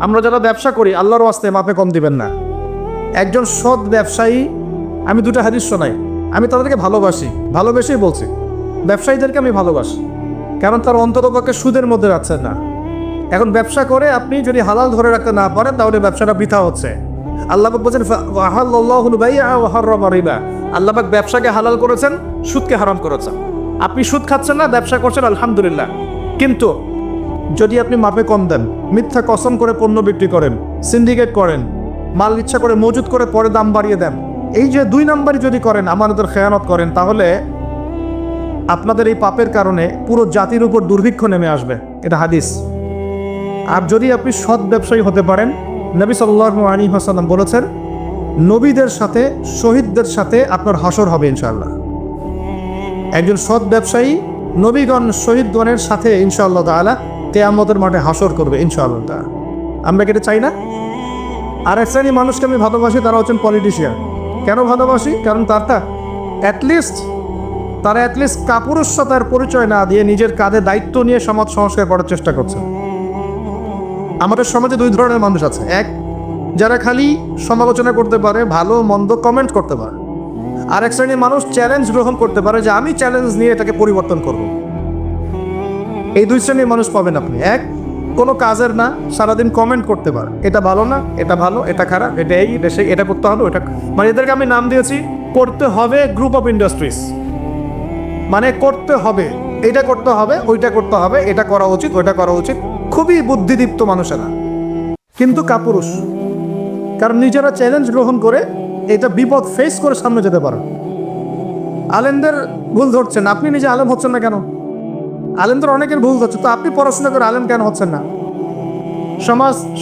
আমরা যারা ব্যবসা করি, আল্লাহর ওয়াস্তে মাপে কম দিবেন না। একজন সৎ ব্যবসায়ী, আমি 2টা হাদিস শোনাই, আমি তাদেরকে ভালোবেসেই বলছি, ব্যবসায়ীদেরকে আমি ভালোবাসি, কারণ তার অন্ততপক্ষে সুদের মধ্যে রাখছেন না। এখন ব্যবসা করে আপনি যদি হালাল ধরে রাখতে না পারেন, তাহলে ব্যবসাটা বৃথা হচ্ছে। আল্লাহ পাক বলছেন ওয়াহাল্লাল্লাহুল বাই'a ওয়া হাররামা রিবা, আল্লাহ পাক ব্যবসাকে হালাল করেছেন, সুদকে হারাম করেছেন। আপনি সুদ খাচ্ছেন না, ব্যবসা করছেন, আলহামদুলিল্লাহ। কিন্তু যদি আপনি মাপে কম দেন, মিথ্যা কসম করে পণ্য বিক্রি করেন, সিন্ডিকেট করেন, মাল ইচ্ছা করে মজুত করে পরে দাম বাড়িয়ে দেন, এই যে 2 নাম্বারই যদি করেন, আমানতের খেয়ানত করেন, তাহলে আপনাদের এই পাপের কারণে পুরো জাতির উপর দুর্ভিক্ষ নেমে আসবে। এটা হাদিস। আর যদি আপনি সৎ ব্যবসায়ী হতে পারেন, নবী সাল্লাল্লাহু আলাইহি ওয়াসাল্লাম বলেছেন, নবীদের সাথে, শহীদদের সাথে আপনার হাসর হবে ইনশাআল্লাহ। একজন সৎ ব্যবসায়ী নবীগণ, শহীদগণের সাথে ইনশাআল্লাহ তাআলা কিয়ামতের মাঠে হাসর করবে ইনশাআল্লাহ তাআলা। আমরা কি এটা চাই না? আর এক শ্রেণী মানুষকে আমি ভালোবাসি, তারা হচ্ছেন পলিটিশিয়ান। কেন ভালোবাসি? কারণ তারা অ্যাটলিস্ট কাপুরুষতার পরিচয় না দিয়ে নিজের কাঁধে দায়িত্ব নিয়ে সমাজ সংস্কার করার চেষ্টা করছে। আমাদের সমাজে দুই ধরনের মানুষ আছে। এক, যারা খালি সমালোচনা করতে পারে, ভালো মন্দ কমেন্ট করতে পারে। আর এক শ্রেণীর মানুষ চ্যালেঞ্জ গ্রহণ করতে পারে যে আমি চ্যালেঞ্জ নিয়ে এটাকে পরিবর্তন করব। এই দুই শ্রেণীর মানুষ পাবেন আপনি। এক, কোনো কাজের না, সারাদিন কমেন্ট করতে পারে, এটা ভালো না, এটা ভালো, এটা খারাপ, এটা এই দেশে এটা করতে হবে, ওটা, মানে এদেরকে আমি নাম দিয়েছি করতে হবে গ্রুপ অফ ইন্ডাস্ট্রিজ। মানে করতে হবে, এটা করতে হবে, ওইটা করতে হবে, এটা করা উচিত, ওইটা করা উচিত। খুবই বুদ্ধিদীপ্ত মানুষেরা, কিন্তু কাপুরুষ। কারণ নিজেরা চ্যালেঞ্জ গ্রহণ করে এটা বিপদ ফেস করে সামনে যেতে পারে। আলেমদের ভুল ধরছেন, আপনি নিজে আলেম হচ্ছেন না কেন? আলেমদের অনেকের ভুল ধরছে, তো আপনি পড়াশোনা করে আলেম কেন হচ্ছেন না?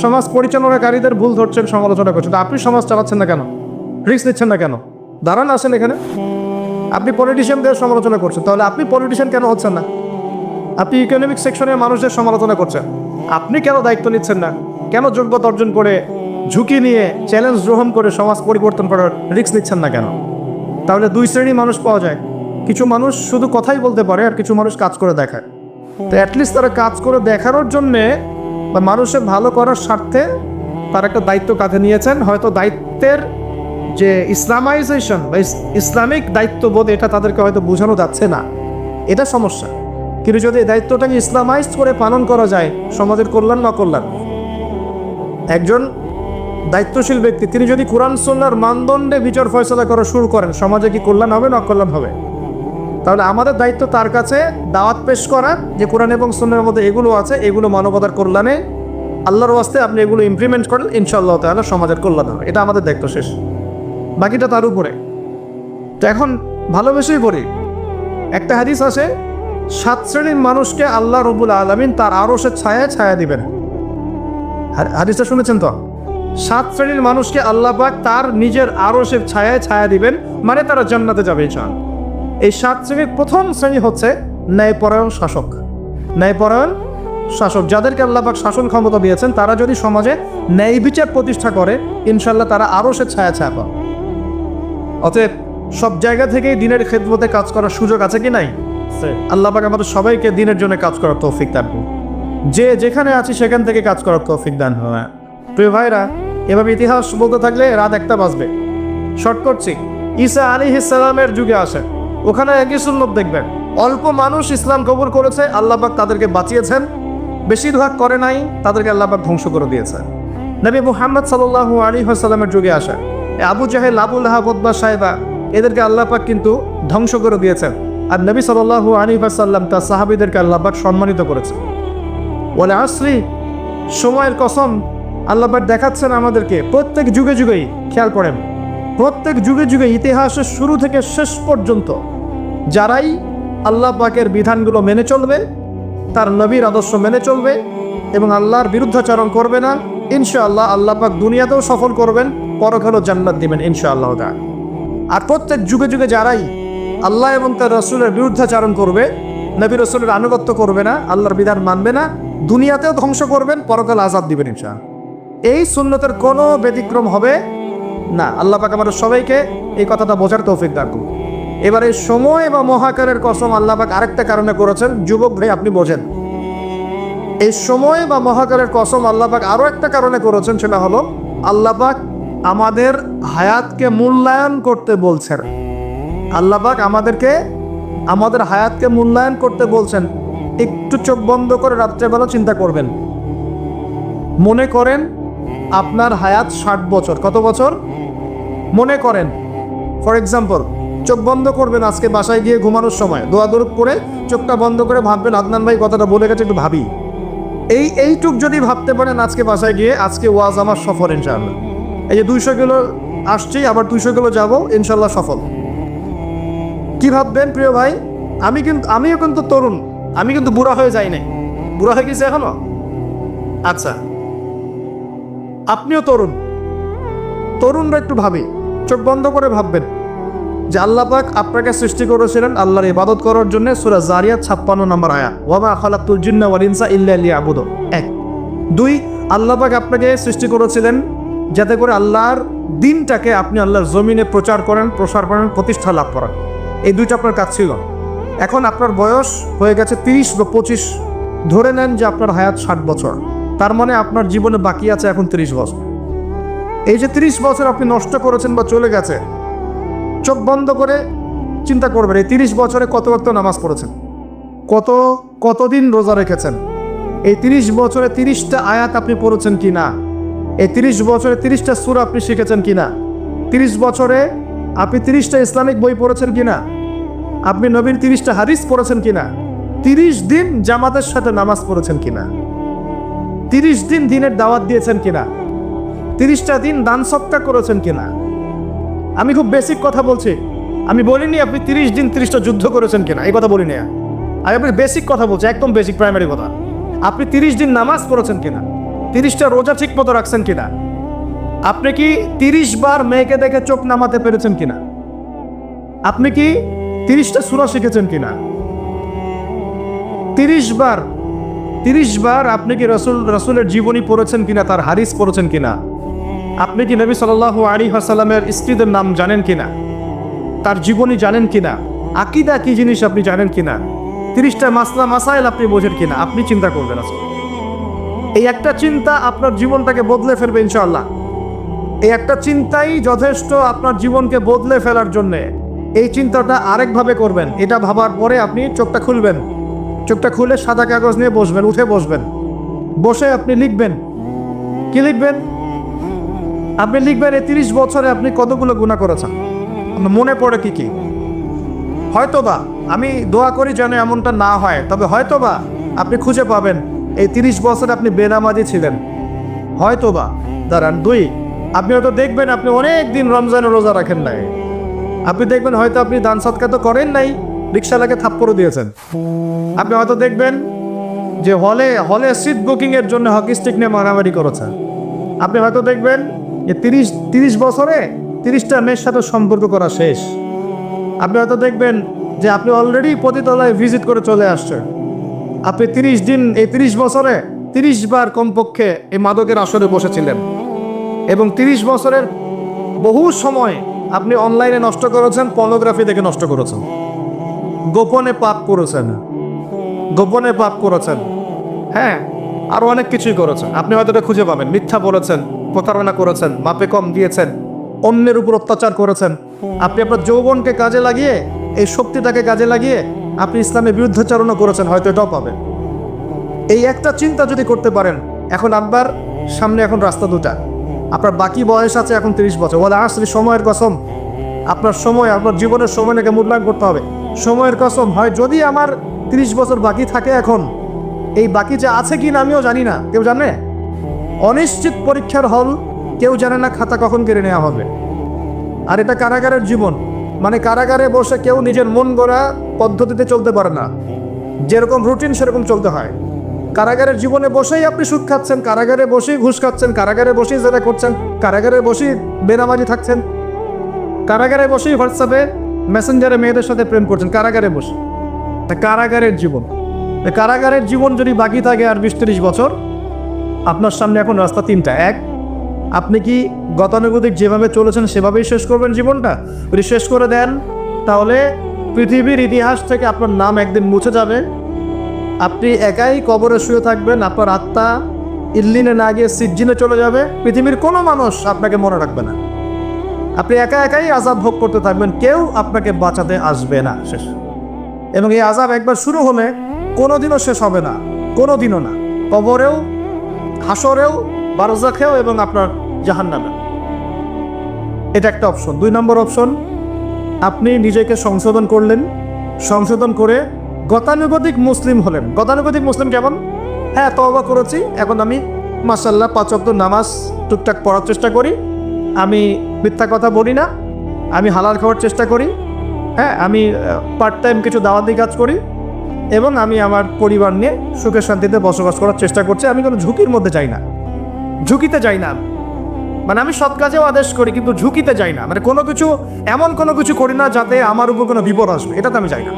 সমাজ পরিচালনাকারীদের ভুল ধরছেন, সমালোচনা করছেন, তো আপনি সমাজ চালাচ্ছেন না কেন? রিস্ক নিচ্ছেন না কেন? দাঁড়ান, আসেন এখানে। আপনি পলিটিশিয়ানদের সমালোচনা করছেন, তাহলে আপনি পলিটিশিয়ান কেন হচ্ছেন না? আপনি ইকোনমিক সেকশনের মানুষদের সমালোচনা করছেন, আপনি কেন দায়িত্ব নিচ্ছেন না? কেন যোগ্যতা অর্জন করে, ঝুঁকি নিয়ে, চ্যালেঞ্জ গ্রহণ করে সমাজ পরিবর্তন করার রিস্ক নিচ্ছেন না কেন? তাহলে দুই শ্রেণীর মানুষ পাওয়া যায়। কিছু মানুষ শুধু কথাই বলতে পারে, আর কিছু মানুষ কাজ করে দেখায়। তো অ্যাটলিস্ট তারা কাজ করে দেখানোর জন্যে বা মানুষের ভালো করার স্বার্থে তারা একটা দায়িত্ব কাঁধে নিয়েছেন। হয়তো দায়িত্বের যে ইসলামাইজেশন বা ইসলামিক দায়িত্ববোধ, এটা তাদেরকে হয়তো বোঝানো যাচ্ছে না, এটা সমস্যা। কিন্তু যদি এই দায়িত্বটাকে ইসলামাইজ করে পালন করা যায়, সমাজের কল্যাণ না কল্যাণ। একজন দায়িত্বশীল ব্যক্তি তিনি যদি কোরআন সুন্নাহর মানদণ্ডে বিচার ফয়সালা করা শুরু করেন, সমাজে কি কল্যাণ হবে না অকল্যাণ হবে? তাহলে আমাদের দায়িত্ব তার কাছে দাওয়াত পেশ করা যে কোরআন এবং সুন্নাহর মধ্যে এগুলো আছে, এগুলো মানবতার কল্যাণে, আল্লাহর ওয়াস্তে আপনি এগুলো ইমপ্লিমেন্ট করেন, ইনশাআল্লাহ তাআলা সমাজের কল্যাণ হবে। এটা আমাদের দায়িত্ব, শেষ। বাকিটা তার উপরে। তো এখন ভালোবেসেই করি। একটা হাদিস আছে, 7 শ্রেণীর মানুষকে আল্লাহ রাব্বুল আলামিন তার আরশের ছায়ায় ছায়া দিবেন। হাদিসটা শুনেছেন তো? 7 শ্রেণীর মানুষকে আল্লাহ পাক তার নিজের আরশের ছায়ায় ছায়া দিবেন, মানে তারা জান্নাতে যাবে ইনশাআল্লাহ। এই 7 শ্রেণীর প্রথম শ্রেণী হচ্ছে ন্যায়পরায়ণ শাসক। ন্যায়পরায়ণ শাসক, যাদেরকে আল্লাহ পাক শাসন ক্ষমতা দিয়েছেন, তারা যদি সমাজে ন্যায় বিচার প্রতিষ্ঠা করে, ইনশাআল্লাহ তারা আরশের ছায়া ছায়া পাবে। অতএব সব জায়গা থেকেই দিনের খেদমতে কাজ করার সুযোগ আছে কি নাই? আল্লাহ পাক আমাদের সবাইকে দিনের জন্য কাজ করার তৌফিক দান করুন। যে যেখানে আছি সেখান থেকে কাজ করার তৌফিক দান হয়। প্রিয় ভাইরা, এভাবে ইতিহাস বলতে থাকলে রাত 1টা বাজবে। শর্ট করছি, ঈসা আলাইহিস সালামের যুগে আসে, ওখানে একই সুন্নত দেখবেন। অল্প মানুষ ইসলাম কবুল করেছে, আল্লাহ পাক তাদেরকে বাঁচিয়েছেন। বেশিরভাগ করে নাই, তাদেরকে আল্লাহ পাক ধ্বংস করে দিয়েছেন। নবী মুহাম্মদ সাল্লাল্লাহু আলাইহি ওয়াসাল্লামের যুগে আসে আবু জাহেল, আবু লাহাব, উতবা, সাইবা, এদেরকে আল্লাহ পাক কিন্তু ধ্বংস করে দিয়েছেন। আর নবী সাল্লাল্লাহু আলাইহি ওয়াসাল্লাম তার সাহাবীদেরকে আল্লাহ পাক সম্মানিত করেছেন। ওয়াল আসরি, সময়ের কসম, আল্লাহ পাক দেখাচ্ছেন আমাদেরকে প্রত্যেক যুগে যুগেই। খেয়াল করেন, প্রত্যেক যুগে যুগে ইতিহাসের শুরু থেকে শেষ পর্যন্ত যারাই আল্লাহ পাকের বিধানগুলো মেনে চলবে, তার নবীর আদর্শ মেনে চলবে এবং আল্লাহর বিরুদ্ধাচরণ করবে না, ইনশাআল্লাহ আল্লাহ পাক দুনিয়াতেও সফল করবেন, পরকালেও জান্নাত দিবেন ইনশাআল্লাহ তাআলা। আর প্রত্যেক যুগে যুগে যারাই আল্লাহ এবং তার রাসূলের বিরুদ্ধাচরণ করবে, নবী রাসূলের আনুগত্য করবে না, আল্লাহর বিধান মানবে না, দুনিয়াতেও ধ্বংস করবেন, পরকালে আযাব দিবেন ইনশাআল্লাহ। এই সুন্নতের কোনো ব্যতিক্রম হবে না। আল্লাহ পাক আমাদের সবাইকে এই কথাটা বোঝার তৌফিক দান করুন। এবারে সময় বা মহাকারের কসম আল্লাহ পাক আরেকটা কারণে করেছেন, যুবক ভাই আপনি বোঝেন। এই সময় বা মহাকারের কসম আল্লাহ পাক আরও একটা কারণে করেছেন, সেটা হলো আল্লাহ পাক আমাদের হায়াতকে মূল্যায়ন করতে বলছেন। আল্লাহ পাক আমাদের হায়াতকে মূল্যায়ন করতে বলছেন। একটু চোখ বন্ধ করে রাত্রেবেলা চিন্তা করবেন। মনে করেন আপনার হায়াত 60 বছর। কত বছর? মনে করেন, ফর এক্সাম্পল, চোখ বন্ধ করবেন, আজকে বাসায় গিয়ে ঘুমানোর সময় দোয়া দরুদ করে চোখটা বন্ধ করে ভাববেন, আদনান ভাই কথাটা বলে গেছে, একটু ভাবি। এইটুক যদি ভাবতে পারেন আজকে বাসায় গিয়ে, আজকে ওয়াজ আমার সফল ইনশাআল্লাহ। এই যে 200 কিলো আসছি, আবার 200 কিলো যাবো, ইনশাআল্লাহ সফল। কি ভাববেন প্রিয় ভাই? আমিও কিন্তু তরুণ, আমি কিন্তু বুড়া হয়ে যাই নাই। বুড়া হয়ে গেছে এখনো? আচ্ছা, আপনিও তরুণরা একটু ভাবি, চোখ বন্ধ করে ভাববেন যে আল্লাহ পাক আপনাকে সৃষ্টি করেছিলেন আল্লাহর ইবাদত করার জন্য। সূরা জারিয়াত 56 নম্বর আয়াত, ওয়া মা খালাকতুল জিন্না ওয়াল ইনসা ইল্লা লিয়াবুদুন। 1 2 আল্লাহ পাক আপনাকে সৃষ্টি করেছিলেন যাতে করে আল্লাহর দিনটাকে আপনি আল্লাহর জমিনে প্রচার করেন, প্রসার করেন, প্রতিষ্ঠা লাভ করেন। এই দুইটা আপনার কাজ ছিল। এখন আপনার বয়স হয়ে গেছে 30 বা 25, ধরে নেন যে আপনার হায়াত 60 বছর, তার মানে আপনার জীবনে বাকি আছে এখন 30 বছর। এই যে 30 বছর আপনি নষ্ট করেছেন বা চলে গেছে, চোখ বন্ধ করে চিন্তা করবেন এই 30 বছরে কত ওয়াক্ত নামাজ পড়েছেন, কতদিন রোজা রেখেছেন, এই 30 বছরে 30টা আয়াত আপনি পড়েছেন কি না, এই 30 বছরে 30টা সূরা আপনি শিখেছেন কি না, 30 বছরে আপনি 30টা ইসলামিক বই পড়েছেন কি না, আপনি নবীর 30টা হাদিস পড়েছেন কি না, 30 দিন জামাতের সাথে নামাজ পড়েছেন কি না, 30 দিন দিনের দাওয়াত দিয়েছেন কি না, 30টা দিন দান সদকা করেছেন কি না। আমি খুব বেসিক কথা বলছি, আমি বলিনি আপনি 30 দিন 30টা যুদ্ধ করেছেন কিনা, এই কথা বলিনি। আমি আপনি বেসিক কথা বলছি, একদম বেসিক প্রাইমারি কথা। আপনি 30 দিন নামাজ পড়েছেন কিনা, 30টা রোজা ঠিক মতো রাখছেন কিনা, আপনি কি 30 বার মেয়েকে দেখে চোখ নামাতে পেরেছেন কিনা, আপনি কি 30টা সূরা শিখেছেন কিনা, 30 বার আপনি কি রাসূলের জীবনী পড়েছেন কিনা, তার হাদিস পড়েছেন কিনা, আপনি কি নবী সাল্লাল্লাহু আলাইহি ওয়াসাল্লামের স্ত্রীদের নাম জানেন কিনা, তার জীবনী জানেন কিনা, আকীদা কি জিনিস আপনি জানেন কিনা, 30টা মাসলা মাসাইল আপনি বোঝেন কিনা। আপনি চিন্তা করবেন আসলে, এই একটা চিন্তা আপনার জীবনটাকে বদলে ফেলবে ইনশাআল্লাহ। এই একটা চিন্তাই যথেষ্ট আপনার জীবনকে বদলে ফেলার জন্য। এই চিন্তাটা আরেকভাবে করবেন, এটা ভাবার পরে আপনি চোখটা খুলবেন, চোখটা খুলে সাদা কাগজ নিয়ে বসবেন, উঠে বসবেন, বসে আপনি লিখবেন। কি লিখবেন? আপনি লিখবেন এই 30 বছরে আপনি কতগুলো গুনাহ করেছেন, আপনার মনে পড়ে কি কি। হয়তোবা, আমি দোয়া করি যেন এমনটা না হয়, তবে হয়তোবা আপনি খুঁজে পাবেন এই 30 বছরে আপনি বেনামাজি ছিলেন, হয়তোবা। দাঁড়ান, 2, আপনি হয়তো দেখবেন আপনি অনেক দিন রমজানের রোজা রাখেন নাই, আপনি দেখবেন হয়তো আপনি দান সদকা তো করেন নাই, রিকশাওয়ালাকে থাপ্পড় দিয়েছেন। আপনি হয়তো দেখবেন যে হলে সিট বুকিংয়ের জন্য হকি স্টিক নিয়ে মারামারি করেছেন। আপনি হয়তো দেখবেন যে 30 বছরে 30টা মেয়ের সাথে সম্পর্ক করা শেষ। আপনি হয়তো দেখবেন যে আপনি অলরেডি পতিতালয়ে ভিজিট করে চলে আসছেন। আপনি 30 দিন, এই 30 বছরে 30 বার কমপক্ষে এই মাদকের আসরে বসেছিলেন, এবং 30 বছরের বহু সময় আপনি অনলাইনে নষ্ট করেছেন, পর্নোগ্রাফি দেখে নষ্ট করেছেন, গোপনে পাপ করেছেন, হ্যাঁ, আরও অনেক কিছুই করেছেন। আপনি হয়তো এটা খুঁজে পাবেন। মিথ্যা বলেছেন, প্রতারণা করেছেন, মাপে কম দিয়েছেন, অন্যের উপর অত্যাচার করেছেন। আপনি আপনার যৌবনকে কাজে লাগিয়ে, এই শক্তিটাকে কাজে লাগিয়ে আপনি ইসলামের বিরুদ্ধাচরণও করেছেন, হয়তো এটাও পাবেন। এই একটা চিন্তা যদি করতে পারেন, এখন আপনার সামনে এখন রাস্তা দুটা। আপনার বাকি বয়স আছে এখন 30 বছর, বলে আসলে সময়ের কসম, আপনার সময়, আপনার জীবনের সময়টাকে মূল্যায়ন করতে হবে। সময়ের কসম, হয় যদি আমার 30 বছর বাকি থাকে, এখন এই বাকি যে আছে কি না আমিও জানি না, কেউ জানে? অনিশ্চিত পরীক্ষার হল, কেউ জানে না খাতা কখন কেড়ে নেওয়া হবে। আর এটা কারাগারের জীবন, মানে কারাগারে বসে কেউ নিজের মন গড়া পদ্ধতিতে চলতে পারে না, যেরকম রুটিন সেরকম চলতে হয়। কারাগারের জীবনে বসেই আপনি সুদ খাচ্ছেন, কারাগারে বসেই ঘুষ খাচ্ছেন, কারাগারে বসেই জেনা করছেন, কারাগারে বসেই বেনামাজি থাকছেন, কারাগারে বসেই হোয়াটসঅ্যাপে মেসেঞ্জারে মেয়েদের সাথে প্রেম করছেন, কারাগারে বসে। কারাগারের জীবন, কারাগারের জীবন যদি বাকি থাকে আর 20-30 বছর, আপনার সামনে এখন রাস্তা 3টা। 1, আপনি কি গতানুগতিক যেভাবে চলেছেন সেভাবেই শেষ করবেন জীবনটা? যদি শেষ করে দেন, তাহলে পৃথিবীর ইতিহাস থেকে আপনার নাম একদিন মুছে যাবে, আপনি একাই কবরে শুয়ে থাকবেন, আপনার আত্মা ইল্লিনে না গিয়ে সিজ্জিনে চলে যাবে, পৃথিবীর কোনো মানুষ আপনাকে মনে রাখবে না, আপনি একাই আযাব ভোগ করতে থাকবেন, কেউ আপনাকে বাঁচাতে আসবে না। শেষ। এবং এই আযাব একবার শুরু হলে কোনোদিনও শেষ হবে না, কোনোদিনও না, কবরেও, হাসরেও, বারজাখেও এবং আপনার জাহান্নামে। এটা একটা অপশন। 2 নম্বর অপশন, আপনি নিজেকে সংশোধন করলেন, সংশোধন করে গতানুগতিক মুসলিম হলেন। গতানুগতিক মুসলিম কেমন? হ্যাঁ, তওবা করেছি, এখন আমি মাশাআল্লাহ 5 ওয়াক্ত নামাজ টুকটাক পড়ার চেষ্টা করি, আমি মিথ্যা কথা বলি না, আমি হালাল খাওয়ার চেষ্টা করি, হ্যাঁ, আমি পার্ট টাইম কিছু দাওয়াতি কাজ করি, এবং আমি আমার পরিবার নিয়ে সুখে শান্তিতে বসবাস করার চেষ্টা করছি। আমি কোনো ঝুঁকির মধ্যে যাই না, ঝুঁকিতে যাই না, মানে আমি সৎ কাজেও আদেশ করি কিন্তু ঝুঁকিতে যাই না, মানে কোনো কিছু, এমন কোনো কিছু করি না যাতে আমার উপর কোনো বিপদ আসবে, এটাতে আমি যাই না।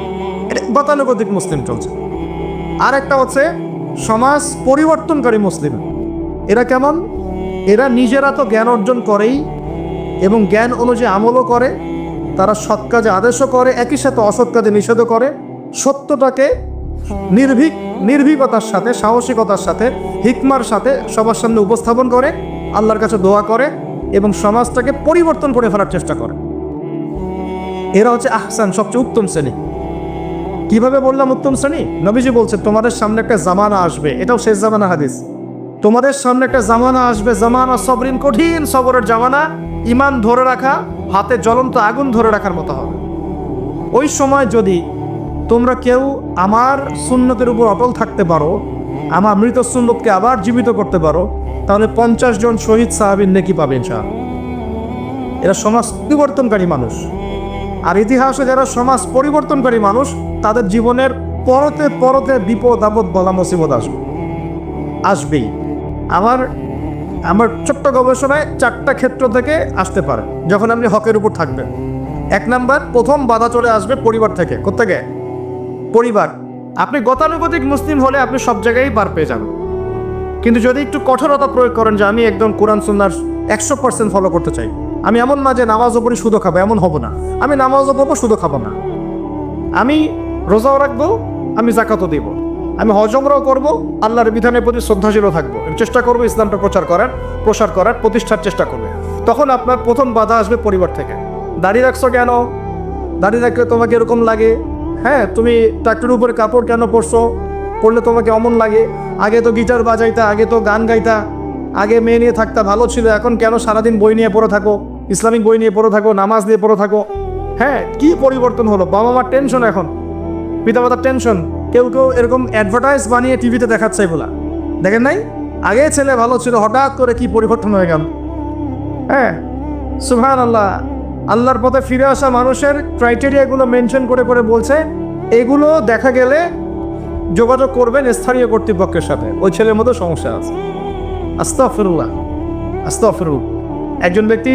এটা গতানুগতিক মুসলিম চলছে। আর একটা হচ্ছে সমাজ পরিবর্তনকারী মুসলিম। এরা কেমন? এরা নিজেরা তো জ্ঞান অর্জন করেই এবং জ্ঞান অনুযায়ী আমলও করে, তারা সৎ কাজে আদেশও করে, একই সাথে অসৎ কাজে নিষেধও করে, সত্যটাকে নির্ভীকতার সাথে, সাহসিকতার সাথে, হিকমার সাথে সবার সামনে উপস্থাপন করে, আল্লাহর কাছে দোয়া করে এবং সমাজটাকে পরিবর্তন করে ফেলার চেষ্টা করে। এরা হচ্ছে আহসান, সবচেয়ে উত্তম শ্রেণী। কিভাবে বললাম উত্তম শ্রেণী? নবীজি বলছে তোমাদের সামনে একটা জামানা আসবে, এটাও শেষ জামানা হাদিস। তোমাদের সামনে একটা জামানা আসবে, জামানা সবরিন, কঠিন সবরের জামানা। ঈমান ধরে রাখা হাতে জ্বলন্ত আগুন ধরে রাখার মতো হবে। ওই সময় যদি তোমরা কেউ আমার সুন্নতের উপর অটল থাকতে পারো, আমার মৃত সুন্নতকে আবার জীবিত করতে পারো, তাহলে 50 জন শহীদ সাহাবীর নেকি পাবে ইনশাআল্লাহ। এরা সমাজ পরিবর্তনকারী মানুষ। আর ইতিহাসে যারা সমাজ পরিবর্তনকারী মানুষ, তাদের জীবনের পরতে পরতে বিপদ আপদ বলা মুসিবত আসবেই। আমার ছোট্ট গবেষণায় 4টা ক্ষেত্র থেকে আসতে পারে যখন আপনি হকের উপর থাকবেন। 1 নাম্বার, প্রথম বাধা চলে আসবে পরিবার থেকে। কোত্থেকে? পরিবার। আপনি গতানুগতিক মুসলিম হলে আপনি সব জায়গায় পার পেয়ে যাবেন, কিন্তু যদি একটু কঠোরতা প্রয়োগ করেন যে আমি একদম কোরআন সুন্নাহর 100% ফলো করতে চাই, আমি এমন না যে নামাজও পড়ি শুধু খাবো, এমন হব না। আমি নামাজও পড়বো, শুধু খাবো না। আমি রোজাও রাখবো, আমি জাকাতও দিব, আমি হজ উমরাও করবো, আল্লাহর বিধানের প্রতি শ্রদ্ধাশীলও থাকবো, চেষ্টা করবো ইসলামটা প্রসার করার প্রতিষ্ঠার চেষ্টা করবে। তখন আপনার প্রথম বাধা আসবে পরিবার থেকে। দাড়ি রাখছো কেন? দাড়ি রাখলে তোমাকে এরকম লাগে। হ্যাঁ, তুমি ট্রাক্টরের উপরে কাপড় কেন পরলে তোমাকে অমন লাগে? আগে তো গিটার বাজাইতা, আগে তো গান গাইতা, আগে মেয়ে নিয়ে থাকতা, ভালো ছিল। এখন কেন সারাদিন বই নিয়ে পড়ে থাকো, ইসলামিক বই নিয়ে পড়ে থাকো, নামাজ নিয়ে পড়ে থাকো? হ্যাঁ, কি পরিবর্তন হলো! বাবা মার টেনশন, এখন পিতামাতার টেনশন। কেউ এরকম অ্যাডভার্টাইজ বানিয়ে টিভিতে দেখাচ্ছে, বলা দেখেন নাই? আগে ছেলে ভালো ছিল, হঠাৎ করে কি পরিবর্তন হয়ে গেল। হ্যাঁ, সুবহানাল্লাহ। আল্লাহর পথে ফিরে আসা মানুষের ক্রাইটেরিয়াগুলো মেনশন করে বলছে, এগুলো দেখা গেলে যোগাযোগ করবেন স্থানীয় কর্তৃপক্ষের সাথে, ওই ছেলের মধ্যে সমস্যা আছে। আস্তাগফিরুল্লাহ, আস্তাগফিরুল্লাহ। একজন ব্যক্তি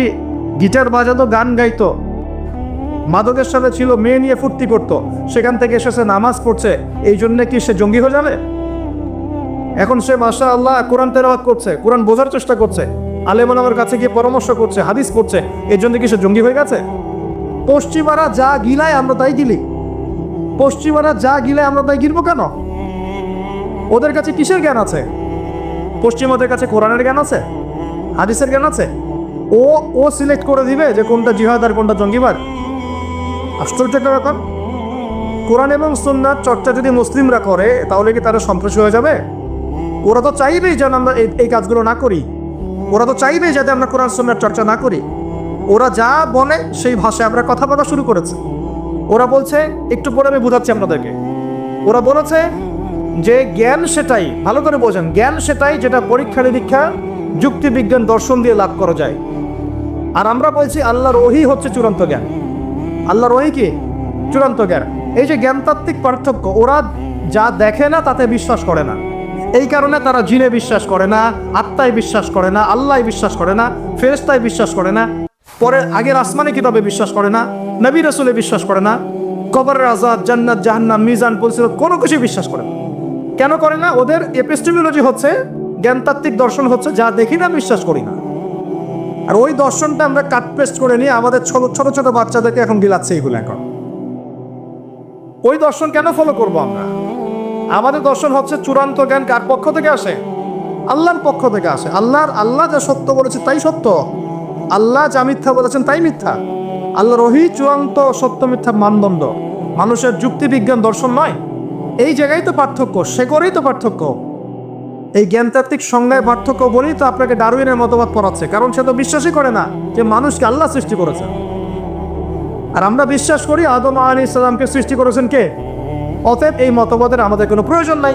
গিটার বাজাতো, গান গাইতো, মাদকের সাথে ছিল, মেয়ে নিয়ে ফুর্তি করতো, সেখান থেকে এসেছে নামাজ পড়ছে, এই জন্য কি সে জঙ্গি হয়ে যাবে? এখন সে মাশাআল্লাহ কোরআন তেলাওয়াত করছে, কোরআন বোঝার চেষ্টা করছে, আলেম ওলামার কাছে গিয়ে পরামর্শ করছে, হাদিস পড়ছে, এই জন্য কি সে জঙ্গি হয়ে গেছে? পশ্চিমারা যা গিলায় আমরা তাই গিলি। পশ্চিমারা যা গিলায় আমরা তাই গিলবো কেন? ওদের কাছে কিসের জ্ঞান আছে? পশ্চিমাদের কাছে কোরআনের জ্ঞান আছে, হাদিসের জ্ঞান আছে। ও সিলেক্ট করে দিবে যে কোনটা জিহাদ আর কোনটা জঙ্গিবাদ? আশ্চর্য একটা ব্যাপার। কোরআন এবং সুন্নাহর চর্চা যদি মুসলিমরা করে, তাহলে কি তারা সন্ত্রাসী হয়ে যাবে? ওরা তো চাইবেই যেন আমরা এই কাজগুলো না করি। ওরা তো চাইবেই যাতে আমরা কোরআন সুন্নাহর চর্চা না করি। ওরা যা বলে সেই ভাষায় আমরা কথা বলা শুরু করেছে। ওরা বলছে, একটু পরে আমি বোঝাচ্ছি আপনাদেরকে, ওরা বলেছে যে জ্ঞান সেটাই, ভালো করে বোঝেন, জ্ঞান সেটাই যেটা পরীক্ষা নিরীক্ষা, যুক্তি বিজ্ঞান, দর্শন দিয়ে লাভ করা যায়। আর আমরা বলছি আল্লাহর ওহী হচ্ছে চূড়ান্ত জ্ঞান। আল্লাহর ওহী কি? চূড়ান্ত জ্ঞান। এই যে জ্ঞানতাত্ত্বিক পার্থক্য, ওরা যা দেখে না তাতে বিশ্বাস করে না, এই কারণে তারা জিনে বিশ্বাস করে না, আত্মায় বিশ্বাস করে না, আল্লাহ বিশ্বাস করে না, ফেরেশতায় বিশ্বাস করে না, পরে আগের আসমানে কিতাবে বিশ্বাস করে না, নবী রাসূলে বিশ্বাস করে না, কবরের আযাব, জান্নাত জাহান্নাম, মিজান, পরিসীমা, কোনো কিছু বিশ্বাস করে না। কেন করে না? ওদের এপিস্টেমোলজি হচ্ছে, জ্ঞানতাত্ত্বিক দর্শন হচ্ছে যা দেখি না বিশ্বাস করি না। আর ওই দর্শনটা আমরা কাট পেস্ট করে নিয়ে আমাদের ছোট ছোট বাচ্চাদেরকে এখন গিলাচ্ছে এগুলো। এখন ওই দর্শন কেন ফলো করবো আমরা? আমাদের দর্শন হচ্ছে চূড়ান্ত জ্ঞান কার পক্ষ থেকে আসে? আল্লাহর পক্ষ থেকে আসে। আল্লাহ যা সত্য বলেছে তাই সত্য, আল্লাহ যা মিথ্যা বলেছেন তাই মিথ্যা। আল্লাহর ওহী চূড়ান্ত সত্য মিথ্যা মানদণ্ড, মানুষের যুক্তি বিজ্ঞান দর্শন নয়। এই জায়গায় তো পার্থক্য, সে করেই তো পার্থক্য। এই জ্ঞানতাত্ত্বিক সংজ্ঞায় পার্থক্য বলেই তো আপনাকে ডারউইনের মতবাদ পড়াচ্ছে, কারণ সে তো বিশ্বাসই করে না যে মানুষকে আল্লাহ সৃষ্টি করেছে। আর আমরা বিশ্বাস করি আদম আলাইহিস সালামকে সৃষ্টি করেছেন কে? অতএব এই মতবাদের আমাদের কোনো প্রয়োজন নাই,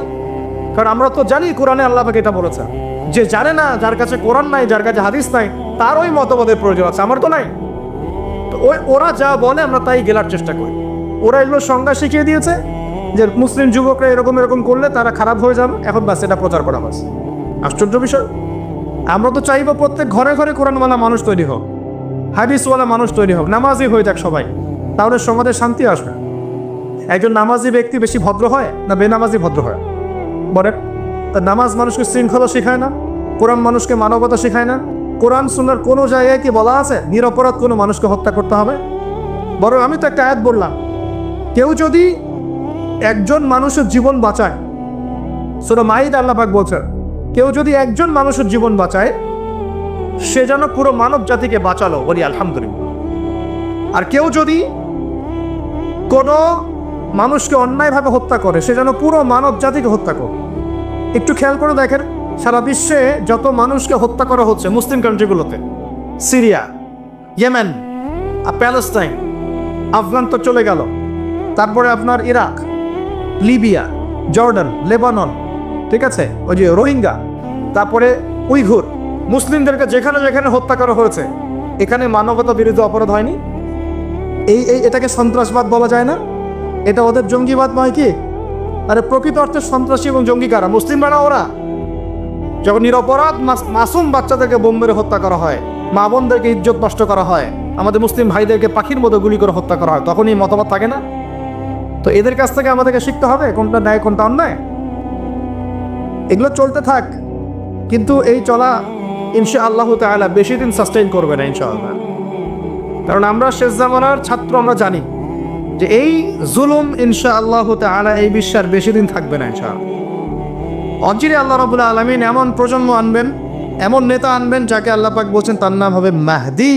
কারণ আমরা তো জানি কোরআনে আল্লাহ পাক এটা বলেছেন। যে জানে না, যার কাছে কোরআন নাই, যার কাছে হাদিস নাই, তার ওই মতবাদের প্রয়োজন আছে, আমার তো নাই। তো ওরা যা বলে আমরা তাই গেলার চেষ্টা করি। ওরা এগুলো সংজ্ঞা শিখিয়ে দিয়েছে যে মুসলিম যুবকরা এরকম করলে তারা খারাপ হয়ে যাবে, এখন বাস এটা প্রচার করা বাস। আশ্চর্য বিষয়। আমরা তো চাইবো প্রত্যেক ঘরে ঘরে কোরআনওয়ালা মানুষ তৈরি হোক, হাদিসওয়ালা মানুষ তৈরি হোক, নামাজি হয়ে যাক সবাই, তাহলে সমাজে শান্তি আসবে। একজন নামাজি ব্যক্তি বেশি ভদ্র হয় না বেনামাজি ভদ্র হয়? বলেন। তা নামাজ মানুষকে শৃঙ্খলা শেখায় না? কোরআন মানুষকে মানবতা শেখায় না? কোরআন সুন্নাহর কোনো জায়গায় কি বলা আছে নিরপরাধ কোনো মানুষকে হত্যা করতে হবে? বরং আমি তো একটা আয়াত বললাম, কেউ যদি একজন মানুষের জীবন বাঁচায়, সূরা মাইদা আল্লাহ পাক বলছেন, কেউ যদি একজন মানুষের জীবন বাঁচায় সে যেন পুরো মানব জাতিকে বাঁচালো, বলি আলহামদুলিল্লাহ। আর কেউ যদি কোনো মানুষকে অন্যায়ভাবে হত্যা করে সে যেন পুরো মানব জাতিকে হত্যা করে। একটু খেয়াল করে দেখেন, সারা বিশ্বে যত মানুষকে হত্যা করা হচ্ছে মুসলিম কান্ট্রিগুলোতে, সিরিয়া, ইয়েমেন, প্যালেস্টাইন, আফগান তো চলে গেল, তারপরে আপনার ইরাক, লিবিয়া, জর্ডান, লেবানন, ঠিক আছে, ওই যে রোহিঙ্গা, তারপরে উইঘুর, মুসলিমদেরকে যেখানে যেখানে হত্যা করা হয়েছে এখানে মানবতা বিরোধী অপরাধ হয়নি? এটাকে সন্ত্রাসবাদ বলা যায় না? এটা ওদের জঙ্গিবাদ নয় কি? আরে প্রকৃত অর্থে সন্ত্রাসী এবং জঙ্গি কারা? মুসলিমরা না ওরা? যখন নিরপরাধ মাসুম বাচ্চাদেরকে বোম মেরে হত্যা করা হয়, মা বোনদেরকে ইজ্জত নষ্ট করা হয়, আমাদের মুসলিম ভাইদেরকে পাখির মতো গুলি করে হত্যা করা হয়, তখনই মতবাদ থাকে না? তো এদের কাছ থেকে আমাদেরকে শিখতে হবে কোনটা ন্যায় কোনটা অন্যায়। এগুলো চলতে থাক, কিন্তু এই চলা ইনশাআল্লাহ তাআলা বেশি দিন সাস্টেইন করবে না ইনশাআল্লাহ। কারণ আমরা শেষ জামানার ছাত্র, আমরা জানি যে এই জুলুম ইনশাআল্লাহ তাআলা এই বিশ্বের বেশি দিন থাকবে না ইনশাআল্লাহ। অচিরে আল্লাহ রাব্বুল আলামিন এমন প্রজন্ম আনবেন, এমন নেতা আনবেন যাকে আল্লাহ পাক বলছেন তার নাম হবে মাহদি,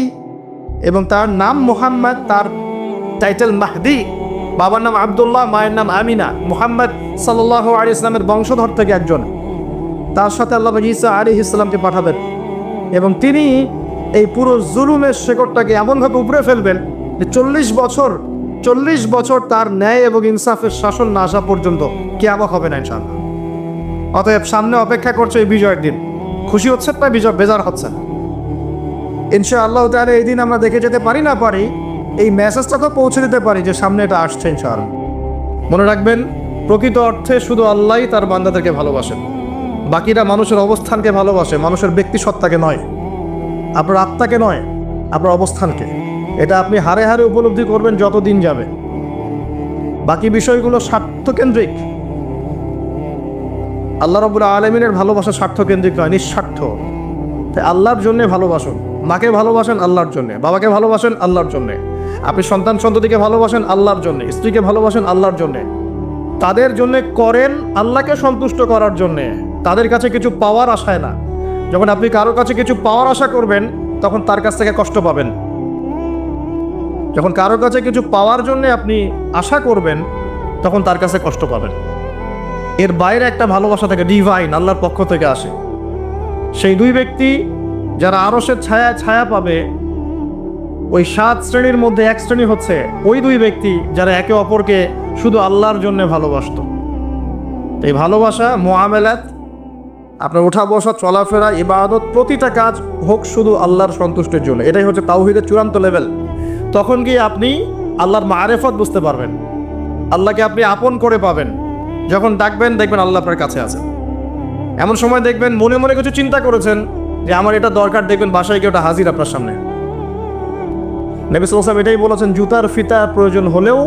এবং তার নাম মুহাম্মদ, তার টাইটেল মাহদি। বাবার নাম আব্দুল্লাহ, মায়ের নাম আমিনা। মুহাম্মদ সাল্লাল্লাহু আলাইহি ইসলামের বংশধর থেকে একজন। তার সাথে আল্লাহ ঈসা আলাইহিস সালামকে পাঠাবেন এবং তিনি এই পুরো জুলুমের শেকড়টাকে এমনভাবে উপড়ে ফেলবেন যে 40 বছর তার ন্যায় এবং ইনসাফের শাসন না আসা পর্যন্ত কিয়ামত হবে না ইনশাআল্লাহ। অতএব সামনে অপেক্ষা করছে এই বিজয়ের দিন। খুশি হচ্ছে না বিজয় বেজার হচ্ছে না? ইনশাআল্লাহ তাআলা এই দিন আমরা দেখে যেতে পারি না পারি, এই মেসেজটা তো পৌঁছে দিতে পারি যে সামনে এটা আসছে ইনশাআল্লাহ। মনে রাখবেন, প্রকৃত অর্থে শুধু আল্লাহই তার বান্দাদেরকে ভালোবাসেন, বাকিরা মানুষের অবস্থানকে ভালোবাসে, মানুষের ব্যক্তি সত্তাকে নয়, আপনার আত্মাকে নয়, আপনার অবস্থানকে। এটা আপনি হারে হারে উপলব্ধি করবেন যত দিন যাবে। বাকি বিষয়গুলো স্বার্থকেন্দ্রিক। আল্লাহ রাব্বুল আলামিনের ভালোবাসা স্বার্থকেন্দ্রিক নয়, নিঃস্বার্থ। তাই আল্লাহর জন্য ভালোবাসুন। মাকে ভালোবাসেন আল্লাহর জন্য, বাবাকে ভালোবাসেন আল্লাহর জন্য, আপনি সন্তান সন্ততিকে ভালোবাসেন আল্লাহর জন্য, স্ত্রীকে ভালোবাসেন আল্লাহর জন্য। তাদের জন্য করেন আল্লাহকে সন্তুষ্ট করার জন্যে, তাদের কাছে কিছু পাওয়ার আশায় না। যখন আপনি কারো কাছে কিছু পাওয়ার আশা করবেন তখন তার কাছ থেকে কষ্ট পাবেন। যখন কারো কাছে কিছু পাওয়ার জন্য আপনি আশা করবেন তখন তার কাছে কষ্ট পাবেন। এর বাইরে একটা ভালোবাসা থাকে, ডিভাইন, আল্লাহর পক্ষ থেকে আসে। সেই দুই ব্যক্তি যারা আরশের ছায়া পাবে, ওই 7 শ্রেণীর মধ্যে এক শ্রেণী হচ্ছে ওই দুই ব্যক্তি যারা একে অপরকে শুধু আল্লাহর জন্য ভালোবাসত। এই ভালোবাসা, মুআমালাত, আপনার ওঠা বসা, চলাফেরা, ইবাদত, প্রতিটা কাজ হোক শুধু আল্লাহর সন্তুষ্টির জন্য। এটাই হচ্ছে তাওহীদের চূড়ান্ত লেভেল। তখন গিয়ে আপনি আল্লাহর মারিফত বুঝতে পারবেন, আল্লাহকে আপনি আপন করে পাবেন। যখন ডাকবেন দেখবেন আল্লাহ আপনার কাছে আছে। এমন সময় দেখবেন মনে মনে কিছু চিন্তা করেছেন যে আমার এটা দরকার, দেখবেন বাসায় গিয়ে ওটা হাজির আপনার সামনে। নবী সাল্লাল্লাহু আলাইহি ওয়াসাল্লাম এটাই বলেছেন, জুতার ফিতা প্রয়োজন হলেও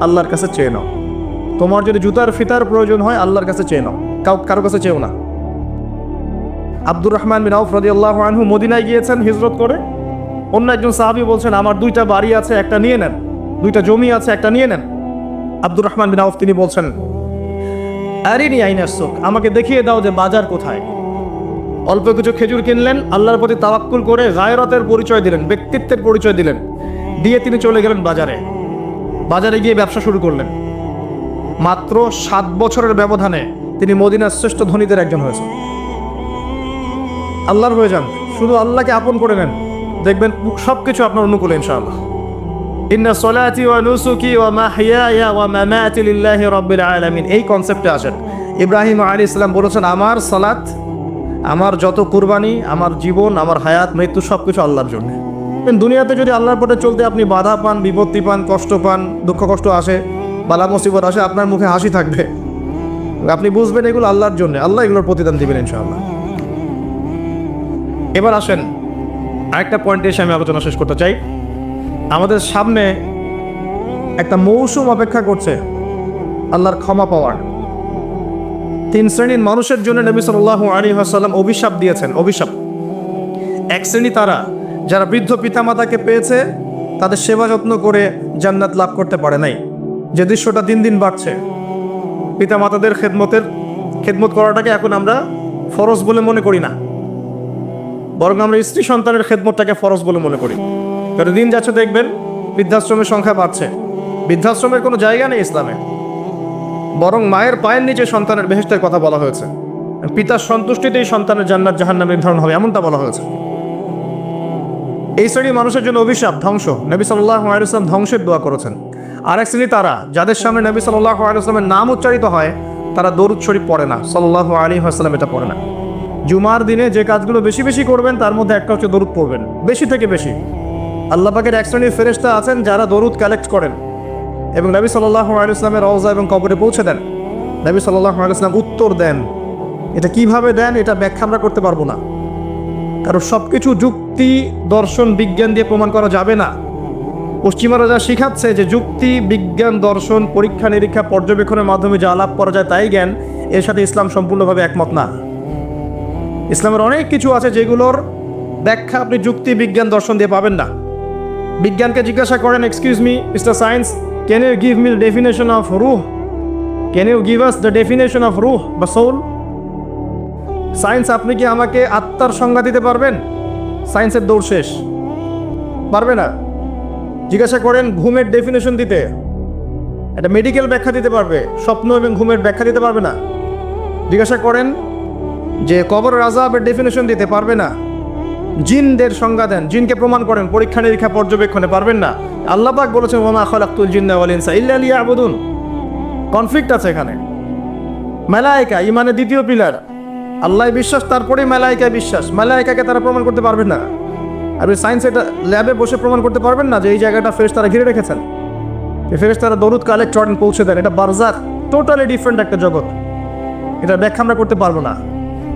আল্লাহর কাছে চেয়ে নাও। তোমার যদি জুতার ফিতার প্রয়োজন হয় আল্লাহর কাছে চেয়ে নাও, কারো কাছে চেয়েও না। আব্দুর রহমান বিন আউফ রাদিয়াল্লাহু আনহু মদিনায় গিয়েছেন হিজরত করে। অন্য একজন সাহাবী বলছেন, আমার 2টা বাড়ি আছে, একটা নিয়ে নেন, 2টা জমি আছে, একটা নিয়ে নেন। আব্দুর রহমান বিন আউফ তিনি বলছেন, আরিনি আইনাস সুক, আমাকে দেখিয়ে দাও যে বাজার কোথায়। অল্প কিছু খেজুর কিনলেন, আল্লাহর প্রতি তাওয়াক্কুল করে গায়রাতের পরিচয় দিলেন, ব্যক্তিত্বের পরিচয় দিলেন, দিয়ে তিনি চলে গেলেন বাজারে গিয়ে ব্যবসা শুরু করলেন। মাত্র 7 বছরের ব্যবধানে তিনি মদিনার শ্রেষ্ঠ ধনীদের একজন হয়েছেন। আল্লাহর হয়ে যান, শুধু আল্লাহকে আপন করে নেন, দেখবেন সবকিছু আপনার অনুকূলে ইনশাআল্লাহ। ইন্না সলাতি ওয়া নুসুকি ওয়া মাহইয়ায়া ওয়া মামাতি লিল্লাহি রাব্বিল আলামিন, এই কনসেপ্টে আসেন। ইব্রাহিম আলাইহিস সালাম বলেছেন, আমার সালাত, আমার যত কুরবানি, আমার জীবন, আমার হায়াত, মৃত্যু সবকিছু আল্লাহর জন্য। দুনিয়াতে যদি আল্লাহর পথে চলতে আপনি বাধা পান, বিপত্তি পান, কষ্ট পান, দুঃখ কষ্ট আসে, বালা মুসিবত আসে, আপনার মুখে হাসি থাকবে, আপনি বুঝবেন এগুলো আল্লাহর জন্য, আল্লাহ এগুলোর প্রতিদান দিবেন ইনশাআল্লাহ। এবার আসেন আরেকটা পয়েন্টে এসে আমি আলোচনা শেষ করতে চাই। আমাদের সামনে একটা মৌসুম অপেক্ষা করছে আল্লাহর ক্ষমা পাওয়ার। তিন শ্রেণীর মানুষের জন্য নবী সাল্লাল্লাহু আলাইহি ওয়াসাল্লাম অভিশাপ দিয়েছেন। অভিশাপ। এক শ্রেণী তারা যারা বৃদ্ধ পিতামাতাকে পেয়েছে, তাদের সেবা যত্ন করে জান্নাত লাভ করতে পারে নাই। যে দৃশ্যটা দিন দিন বাড়ছে, পিতামাতাদের খেদমত করাটাকে এখন আমরা ফরজ বলে মনে করি না, বরং আমরা স্ত্রী সন্তানের খেদমতটাকে ফরজ বলে মনে করি। কারণ দিন যাচ্ছে দেখবেন বৃদ্ধাশ্রমের সংখ্যা বাড়ছে। বৃদ্ধাশ্রমের কোনো জায়গা নেই ইসলামে, বরং মায়ের পায়ের নিচে সন্তানের বেহেশতের কথা বলা হয়েছে। পিতার সন্তুষ্টিতেই সন্তানের জান্নাত জাহান্নাম নির্ধারণ হবে, এমনটা বলা হয়েছে। এই শ্রেণীর মানুষের জন্য অভিশাপ, ধ্বংস। নবী সাল্লাল্লাহু আলাইহি ওয়াসাল্লাম ধ্বংসের দোয়া করেছেন। আরেক শ্রেণী তারা যাদের সামনে নবী সাল্লাল্লাহু আলাইহি ওয়াসাল্লামের নাম উচ্চারিত হয়, তারা দরুদ শরীফ পড়ে না, সাল্লাল্লাহু আলাইহি ওয়াসাল্লাম এটা পড়ে না। জুমার দিনে যে কাজগুলো বেশি বেশি করবেন তার মধ্যে একটা হচ্ছে দরুদ পড়বেন, বেশি থেকে বেশি। আল্লাহ পাকের এক শ্রেণীর ফেরেশতা আছেন যারা দরুদ কালেক্ট করেন এবং নবী সাল্লাল্লাহু আলাইহি ওয়াসাল্লামের রওজা এবং কবরে পৌঁছে দেন। নবী সাল্লাল্লাহু আলাইহি ওয়াসাল্লাম উত্তর দেন। এটা কিভাবে দেন এটা ব্যাখ্যা আমরা করতে পারবো না, কারণ সব কিছু যুক্তি, দর্শন, বিজ্ঞান দিয়ে প্রমাণ করা যাবে না। পশ্চিমারা যা শিখাচ্ছে যে যুক্তি, বিজ্ঞান, দর্শন, পরীক্ষা নিরীক্ষা, পর্যবেক্ষণের মাধ্যমে যা লাভ করা যায় তাই জ্ঞান, এর সাথে ইসলাম সম্পূর্ণভাবে একমত না। ইসলামের অনেক কিছু আছে যেগুলোর ব্যাখ্যা আপনি যুক্তি, বিজ্ঞান, দর্শন দিয়ে পাবেন না। বিজ্ঞানকে জিজ্ঞাসা করেন, excuse me mister science, can you give me the definition of রুহ? Can you give us the definition of রুহ বা সোল? সায়েন্স, আপনি কি আমাকে আত্মার সংজ্ঞা দিতে পারবেন? সায়েন্সের দৌড় শেষ, পারবে না। জিজ্ঞাসা করেন ঘুমের ডেফিনেশন দিতে, একটা মেডিকেল ব্যাখ্যা দিতে পারবে, স্বপ্ন এবং ঘুমের ব্যাখ্যা দিতে পারবে না। জিজ্ঞাসা করেন যে কবর আযাবের ডেফিনেশন দিতে, পারবে না। জিনদের সংজ্ঞা দেন, জিনকে প্রমাণ করেন পরীক্ষা নিরীক্ষা পর্যবেক্ষণে, পারবেন না। আল্লাহ পাক বলেছেন ওয়া মা খালাকতুল জিন্না ওয়াল ইনসা ইল্লা লিয়াবুদুন। কনফ্লিক্ট আছে এখানে। মালায়েকা ঈমানের দ্বিতীয় পিলার, আল্লাহ বিশ্বাস, তারপরেই মালায়েকায় বিশ্বাস। মালায়েকাকে তারা প্রমাণ করতে পারবেন না। আপনি সায়েন্স এটা ল্যাবে বসে প্রমাণ করতে পারবেন না যে এই জায়গাটা ফেরেশতারা ঘিরে রেখেছেন। এই ফেরেশতারা দরুদ কালেক্ট করেন, পৌঁছে দেন। এটা বারজাখ, টোটালি ডিফারেন্ট একটা জগৎ। এটার ব্যাখ্যা আমরা করতে পারবো না।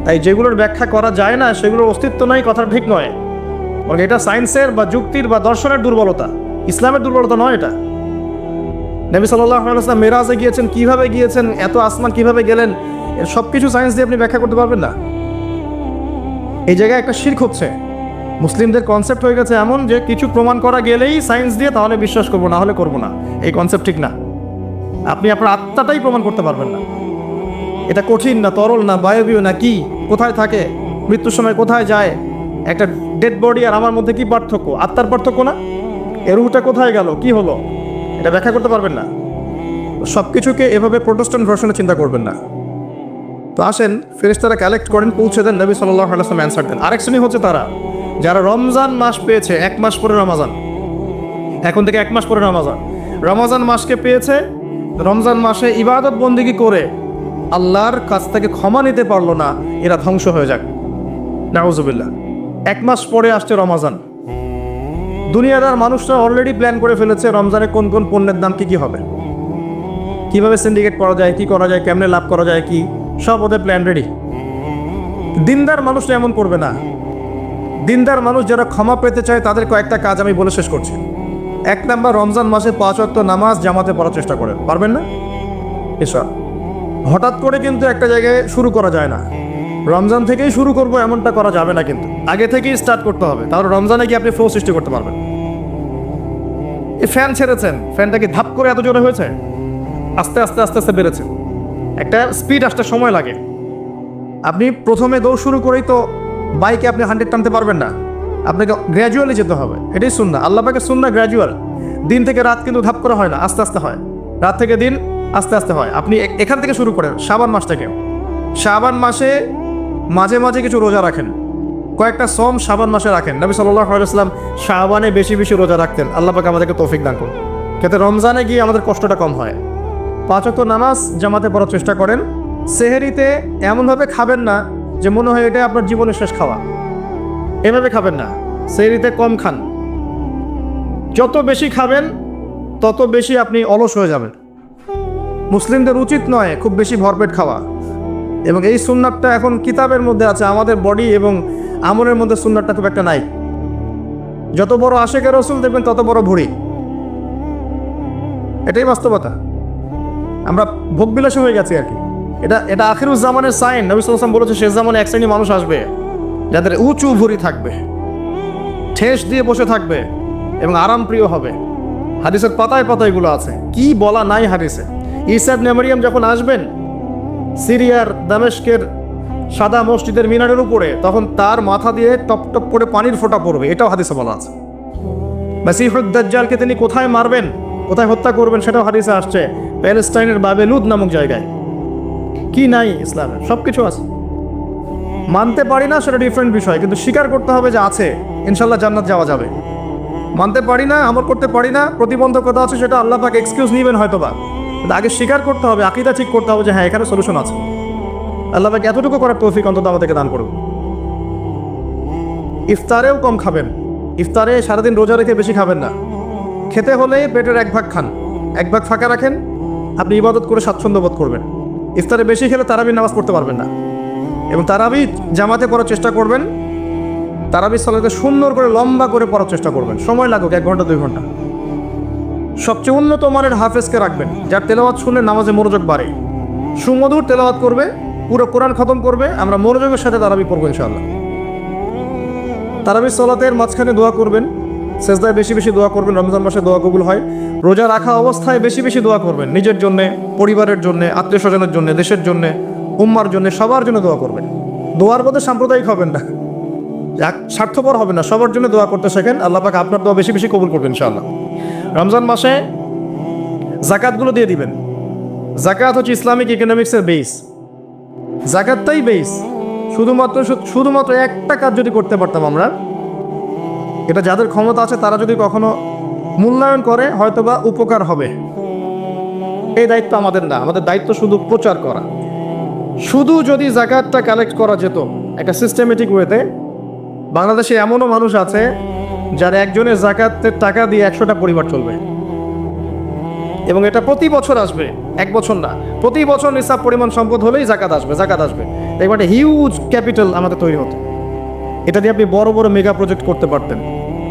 তাই যেগুলোর ব্যাখ্যা করা যায় না সেগুলোর অস্তিত্ব নাই, কথা ঠিক নয়। বরং এটা সায়েন্সের বা যুক্তির বা দর্শনের দুর্বলতা, ইসলামের দুর্বলতা নয় এটা। নবী সাল্লাল্লাহু আলাইহি ওয়াসাল্লাম মেরাজে গিয়েছেন, কিভাবে গিয়েছেন, এত আসমান কিভাবে গেলেন, এর সব কিছু সায়েন্স দিয়ে আপনি ব্যাখ্যা করতে পারবেন না। এই জায়গায় একটা শিরক হচ্ছে। মুসলিমদের কনসেপ্ট হয়ে গেছে এমন যে কিছু প্রমাণ করা গেলেই সায়েন্স দিয়ে তাহলে বিশ্বাস করবো, না হলে করবো না। এই কনসেপ্ট ঠিক না। আপনি আপনার আত্মাটাই প্রমাণ করতে পারবেন না। এটা কঠিন না, তরল না, বায়বীয় না, কি কোথায় থাকে, মৃত্যুর সময় কোথায় যায়, একটা ডেড বডি আর আমার মধ্যে কি পার্থক্য? আত্মার পার্থক্য না? এর রুহটা কোথায় গেল, কি হলো, এটা ব্যাখ্যা করতে পারবেন না। সব কিছুকে এভাবে প্রোটেস্ট্যান্ট ভার্সনে চিন্তা করবেন না। তো আসেন, ফেরেশতারা কালেক্ট করেন, পৌঁছে দেন, নবী সাল্লাল্লাহু আলাইহি ওয়াসাল্লাম অ্যানসার দেন। আরেক শ্রেণী হচ্ছে তারা যারা রমজান মাস পেয়েছে, 1 মাস পরে রমাজান, এখন থেকে 1 মাস পরে রমাজান, রমজান মাসকে পেয়েছে, রমজান মাসে ইবাদত বন্দেগী করে আল্লাহর কাছ থেকে ক্ষমা নিতে পারলো না, এরা ধ্বংস হয়ে যাক, নাউজুবিল্লাহ। 1 মাস পরে আসছে রমজান। দুনিয়াদার মানুষরা অলরেডি প্ল্যান করে ফেলেছে রমজানে কোন কোন পণ্যের দাম কি হবে, কিভাবে সিন্ডিকেট করা যায়, কি করা যায়, কেমনে লাভ করা যায়, কি সব ওদের প্ল্যান রেডি। দিনদার মানুষরা এমন করবে না। দিনদার মানুষ যারা ক্ষমা পেতে চায় তাদের কয়েকটা কাজ আমি বলে শেষ করছি। 1 নাম্বার, রমজান মাসে 5 ওয়াক্ত নামাজ জামাতে পড়ার চেষ্টা করেন। পারবেন না? এসব হঠাৎ করে কিন্তু একটা জায়গায় শুরু করা যায় না। রমজান থেকেই শুরু করবো এমনটা করা যাবে না, কিন্তু আগে থেকেই স্টার্ট করতে হবে, তাহলে রমজানে গিয়ে আপনি ফ্লো সৃষ্টি করতে পারবেন। এই ফ্যান ছেড়েছেন, ফ্যানটা কি ধাপ করে এত জোরে হয়েছে? আস্তে আস্তে আস্তে আস্তে বেড়েছে। একটা স্পিড আসতে সময় লাগে। আপনি প্রথমে দৌড় শুরু করেই তো বাইকে আপনি 100 টানতে পারবেন না, আপনাকে গ্র্যাজুয়ালি যেতে হবে। এটাই সুন্নাহ, আল্লাহ পাকের সুন্নাহ গ্র্যাজুয়াল। দিন থেকে রাত কিন্তু ধাপ করে হয় না, আস্তে আস্তে হয়। রাত থেকে দিন আস্তে আস্তে হয়। আপনি এখান থেকে শুরু করেন, শাবান মাস থেকে। শাবান মাসে মাঝে মাঝে কিছু রোজা রাখেন, কয়েকটা সম শাবান মাসে রাখেন। নবী সাল্লাল্লাহু আলাইহি ওয়াসাল্লাম শাবানে বেশি বেশি রোজা রাখতেন। আল্লাহ পাক আমাদেরকে তৌফিক দান করুন, যাতে রমজানে গিয়ে আমাদের কষ্টটা কম হয়। 5 ওয়াক্ত নামাজ জামাতে পড়ার চেষ্টা করেন। সেহরিতে এমনভাবে খাবেন না যে মনে হয় এটা আপনার জীবনের শেষ খাওয়া, এভাবে খাবেন না। সেহরিতে কম খান, যত বেশি খাবেন তত বেশি আপনি অলস হয়ে যাবেন। মুসলিমদের উচিত নয় খুব বেশি ভরপেট খাওয়া, এবং এই সুন্নাতটা এখন কিতাবের মধ্যে আছে, আমাদের বডি এবং আমলের মধ্যে সুন্নাতটা খুব একটা নাই। যত বড় আশেকে রসুল দেখবেন তত বড় ভুঁড়ি, এটাই বাস্তবতা। আমরা ভোগবিলাসী হয়ে গেছি আর কি। এটা আখিরুজ জামানের সাইন। নবী সাল্লাল্লাহু আলাইহি ওয়াসাল্লাম বলেছে শেষ জামানে এক শ্রেণী মানুষ আসবে যাদের উঁচু ভুঁড়ি থাকবে, ঠেস দিয়ে বসে থাকবে এবং আরামপ্রিয় হবে। হাদিসের পাতায় পাতায় এগুলো আছে, কি বলা নাই হাদিসে। ঈসা ইবনে মারইয়াম যখন আসবেন সিরিয়ার দামেস্কের সাদা মসজিদের মিনারের উপরে, তখন তার মাথা দিয়ে টপ টপ করে পানির ফোঁটা পড়বে, এটাও হাদিসে বলা আছে। মাসিহুদ দাজ্জালকে তিনি কোথায় মারবেন, কোথায় হত্যা করবেন, সেটাও হাদিসে আসছে, প্যালেস্টাইনের বাবেলুদ নামক জায়গায়। কি নাই ইসলামে? সব কিছু আছে। মানতে পারি না সেটা ডিফারেন্ট বিষয়, কিন্তু স্বীকার করতে হবে যে আছে, ইনশাল্লাহ জান্নাত যাওয়া যাবে। মানতে পারি না, আমল করতে পারি না, প্রতিবন্ধকতা আছে, সেটা আল্লাহ পাক এক্সকিউজ নিবেন হয়তো বা, কিন্তু আগে স্বীকার করতে হবে, আকীদা ঠিক করতে হবে যে হ্যাঁ এখানে সলিউশন আছে। আল্লাহ পাক এতটুকু করার তৌফিক অন্তত আমাদেরকে দান করুন। ইফতারেও কম খাবেন, ইফতারে সারাদিন রোজা রেখে বেশি খাবেন না। খেতে হলে পেটের এক ভাগ খান, এক ভাগ ফাঁকা রাখেন, আপনি ইবাদত করে স্বাচ্ছন্দ্য বোধ করবেন। ইফতারে বেশি খেলে তারাবির নামাজ পড়তে পারবেন না, এবং তারাবি জামাতে পড়ার চেষ্টা করবেন। তারাবি সালাতে সুন্দর করে লম্বা করে পড়ার চেষ্টা করবেন, সময় লাগুক 1 ঘন্টা 2 ঘন্টা। সবচেয়ে উন্নত মানের হাফেজকে রাখবেন, যার তেলাওয়াত শুনলে নামাজে মনোযোগ বাড়ে, সুমধুর তেলাওয়াত করবে, পুরো কোরআন খতম করবে। আমরা মনোযোগের সাথে তারাবি পড়বো ইনশাআল্লাহ। তারাবি সালাতের মাঝখানে দোয়া করবেন, সেজদায় বেশি বেশি দোয়া করবেন, রমজান মাসে দোয়া কবুল হয়। রোজা রাখা অবস্থায় বেশি বেশি দোয়া করবেন, নিজের জন্যে, পরিবারের জন্যে, আত্মীয় স্বজনের জন্যে, দেশের জন্যে, উম্মার জন্যে, সবার জন্য দোয়া করবেন। দোয়ার মধ্যে সাম্প্রদায়িক হবেন না, স্বার্থপর হবেন না, সবার জন্য দোয়া করতে শেখেন। আল্লাহ পাক আপনার দোয়া বেশি বেশি কবুল করবেন ইনশাআল্লাহ। রমজান মাসে জাকাতগুলো দিয়ে দিবেন। জাকাত হচ্ছে ইসলামিক ইকোনমিক্সের বেস, জাকাতটাই বেস। শুধুমাত্র একটা কাজ যদি করতে পারতাম আমরা, এটা যাদের ক্ষমতা আছে তারা যদি কখনো মূল্যায়ন করে হয়তোবা উপকার হবে। এই দায়িত্ব আমাদের না, আমাদের দায়িত্ব শুধু প্রচার করা। শুধু যদি জাকাতটা কালেক্ট করা যেত একটা সিস্টেমেটিক ওয়েতে, বাংলাদেশে এমনও মানুষ আছে যার একজনের জাকাতের টাকা দিয়ে 100টা পরিবার চলবে, এবং এটা প্রতি বছর আসবে, 1 বছর না, প্রতি বছর নিসাব পরিমাণ সম্পদ হলেই জাকাত আসবে। দেখবেন একটা হিউজ ক্যাপিটাল আমাদের তৈরি হতো। এটা দিয়ে আপনি বড় বড় মেগা প্রজেক্ট করতে পারতেন।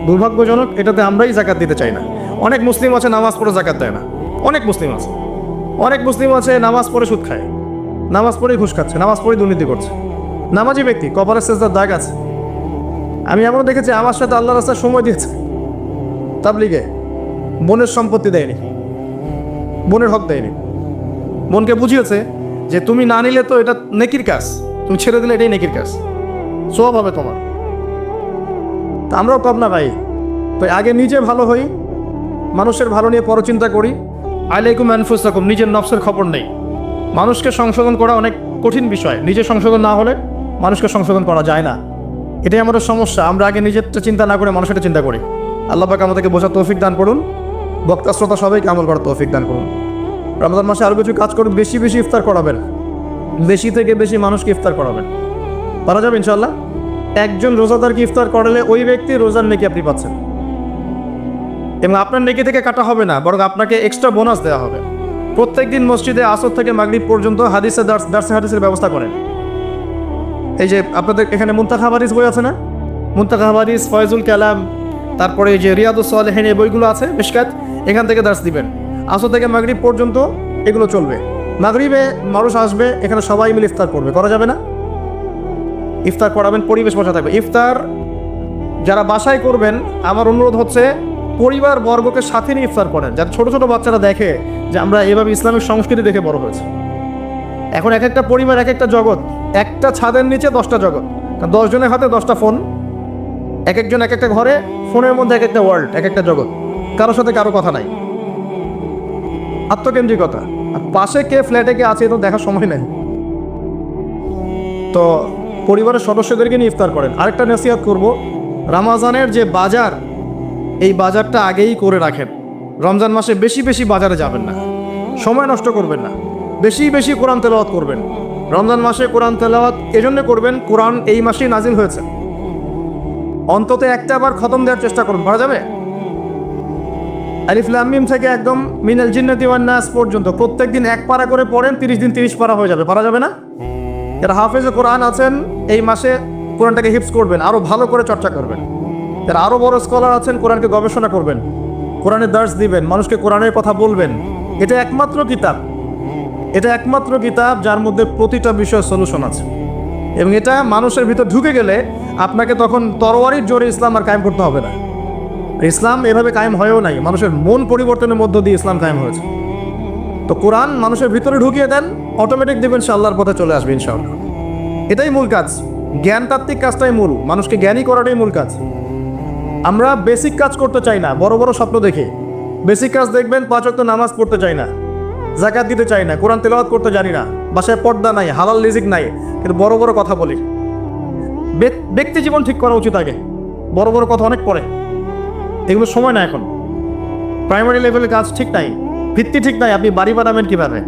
দুর্ভাগ্যজনক, এটাতে আমরাই জাকাত দিতে চাই না। অনেক মুসলিম আছে নামাজ পড়ে জাকাত দেয় না, অনেক মুসলিম আছে নামাজ পড়ে সুদ খায়, নামাজ পড়েই ঘুষ খাচ্ছে, নামাজ পড়েই দুর্নীতি করছে। নামাজি ব্যক্তি, কপালের সেজদার দাগ আছে। আমি এমনও দেখেছি আমার সাথে আল্লাহ রাস্তায় সময় দিয়েছে, তাবলিগে বোনের সম্পত্তি দেয়নি, বোনের হক দেয়নি, বোনকে বুঝিয়েছে যে তুমি না নিলে তো এটা নেকির কাজ, তুমি ছেড়ে দিলে এটাই নেকির কাজ, সওয়াব হবে তোমার। তা আমরাও কম না ভাই। তো আগে নিজে ভালো হই, মানুষের ভালো নিয়ে পরচিন্তা করি। আলাইকুম আনফুসাকুম, নিজের নফসের খবর নেই। মানুষকে সংশোধন করা অনেক কঠিন বিষয়, নিজে সংশোধন না হলে মানুষকে সংশোধন করা যায় না। এটাই আমাদের সমস্যা, আমরা আগে নিজেরটা চিন্তা না করে মানুষের চিন্তা করি। আল্লাহ পাক আমাদেরকে বোঝার তৌফিক দান করুন, বক্তা শ্রোতা সবাইকে আমল করার তৌফিক দান করুন। রমজান মাসে আরও কিছু কাজ করুন, বেশি বেশি ইফতার করাবেন, বেশি থেকে বেশি মানুষকে ইফতার করাবেন, পারা যাবে ইনশাআল্লাহ। একজন রোজাদারকে ইফতার করালে ওই ব্যক্তি রোজার নেকি আপনি পাচ্ছেন, এবং আপনার নেকি থেকে কাটা হবে না, বরং আপনাকে এক্সট্রা বোনাস দেওয়া হবে। প্রত্যেকদিন মসজিদে আসর থেকে মাগরিব পর্যন্ত দার্সে হাদিসের ব্যবস্থা করেন। এই যে আপনাদের এখানে মুনতাখা হাদিস বই আছে না, মুনতাখা হাদিস, ফয়জুল কালাম, তারপরে এই যে রিয়াদুস সালেহিন, এই বইগুলো আছে, মিশকাত, এখান থেকে দার্স দিবেন। আসর থেকে মাগরিব পর্যন্ত এগুলো চলবে। মাগরিবে মানুষ আসবে, এখানে সবাই মিলে ইফতার করবে, করা যাবে না? ইফতার করাবেন, পরিবেশ বসা থাকবে। ইফতার যারা বাসায় করবেন, আমার অনুরোধ হচ্ছে পরিবার বর্গকে সাথে নিয়ে ইফতার করেন, যাতে ছোট ছোট বাচ্চারা দেখে যে আমরা এভাবে ইসলামিক সংস্কৃতি দেখে বড় হয়েছে। এখন এক একটা পরিবার এক একটা জগৎ, একটা ছাদের নিচে 10টা জগৎ, 10 জনের হাতে 10টা ফোন, এক একজন এক একটা ঘরে, ফোনের মধ্যে এক একটা ওয়ার্ল্ড, এক একটা জগৎ, কারোর সাথে কারো কথা নাই, আত্মকেন্দ্রিকতা। আর পাশে কে ফ্ল্যাটে কে আছে এটা দেখার সময় নেই। তো পরিবারের সদস্যদেরকে নিয়ে ইফতার করেন। আরেকটা নসিহত করব, রমজানের যে বাজার, এই বাজারটা আগেই করে রাখেন। রমজান মাসে বেশি বেশি বাজারে যাবেন না, সময় নষ্ট করবেন না, বেশি বেশি কোরআন তেলাওয়াত করবেন। রমজান মাসে কোরআন তেলাওয়াত এজন্য করবেন, কোরআন এই মাসেই নাজিল হয়েছে, অন্তত একটা বার খতম দেওয়ার চেষ্টা করুন, পারা যাবে? আলিফ লাম মিম থেকে একদম মিনাল জিন্নাতি ওয়ান নাস পর্যন্ত প্রত্যেকদিন 1 পারা করে পড়েন, 30 দিন 30 পারা হয়ে যাবে, পারা যাবে না? যারা হাফেজে কোরআন আছেন এই মাসে কোরআনটাকে হিফজ করবেন, আরও ভালো করে চর্চা করবেন। যারা আরও বড় স্কলার আছেন কোরআনকে গবেষণা করবেন, কোরআনের দার্স দিবেন, মানুষকে কোরআনের কথা বলবেন। এটা একমাত্র কিতাব এটা একমাত্র কিতাব যার মধ্যে প্রতিটা বিষয় সলিউশন আছে, এবং এটা মানুষের ভিতর ঢুকে গেলে আপনাকে তখন তরোয়ারির জোরে ইসলাম আর কায়েম করতে হবে না। ইসলাম এভাবে কায়েম হয়েও নাই, মানুষের মন পরিবর্তনের মধ্য দিয়ে ইসলাম কায়েম হয়েছে। তো কোরআন মানুষের ভিতরে ঢুকিয়ে দেন, অটোমেটিক দেখবেন সে আল্লাহর পথে চলে আসবে ইনশাআল্লাহ। এটাই মূল কাজ, জ্ঞানতাত্ত্বিক কাজটাই মূল, মানুষকে জ্ঞানী করাটাই মূল কাজ। আমরা বেসিক কাজ করতে চাই না, বড় বড় স্বপ্ন দেখি। বেসিক কাজ দেখবেন 5 ওয়াক্ত নামাজ পড়তে চাই না, যাকাত দিতে চাই না, কোরআন তেলাওয়াত করতে জানি না, বাসায় পর্দা নাই, হালাল রিজিক নাই, কিন্তু বড় বড় কথা বলি। ব্যক্তি জীবন ঠিক করা উচিত আগে, বড় বড় কথা অনেক পরে। এগুলো সময় না এখন, প্রাইমারি লেভেলের কাজ ঠিক নাই, ভিত্তি ঠিক নাই, আপনি বাড়ি বানাবেন কীভাবে?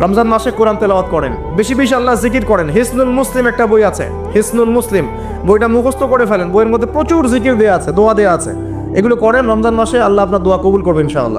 রমজান মাসে কোরআন তেলাওয়াত করেন, বেশি বেশি আল্লাহ জিকির করেন। হিসনুল মুসলিম একটা বই আছে, হিসনুল মুসলিম, বইটা মুখস্থ করে ফেলেন। বইয়ের মধ্যে প্রচুর জিকির দেওয়া আছে, দোয়া দেওয়া আছে, এগুলো করেন রমজান মাসে, আল্লাহ আপনার দোয়া কবুল করবেন ইনশাআল্লাহ।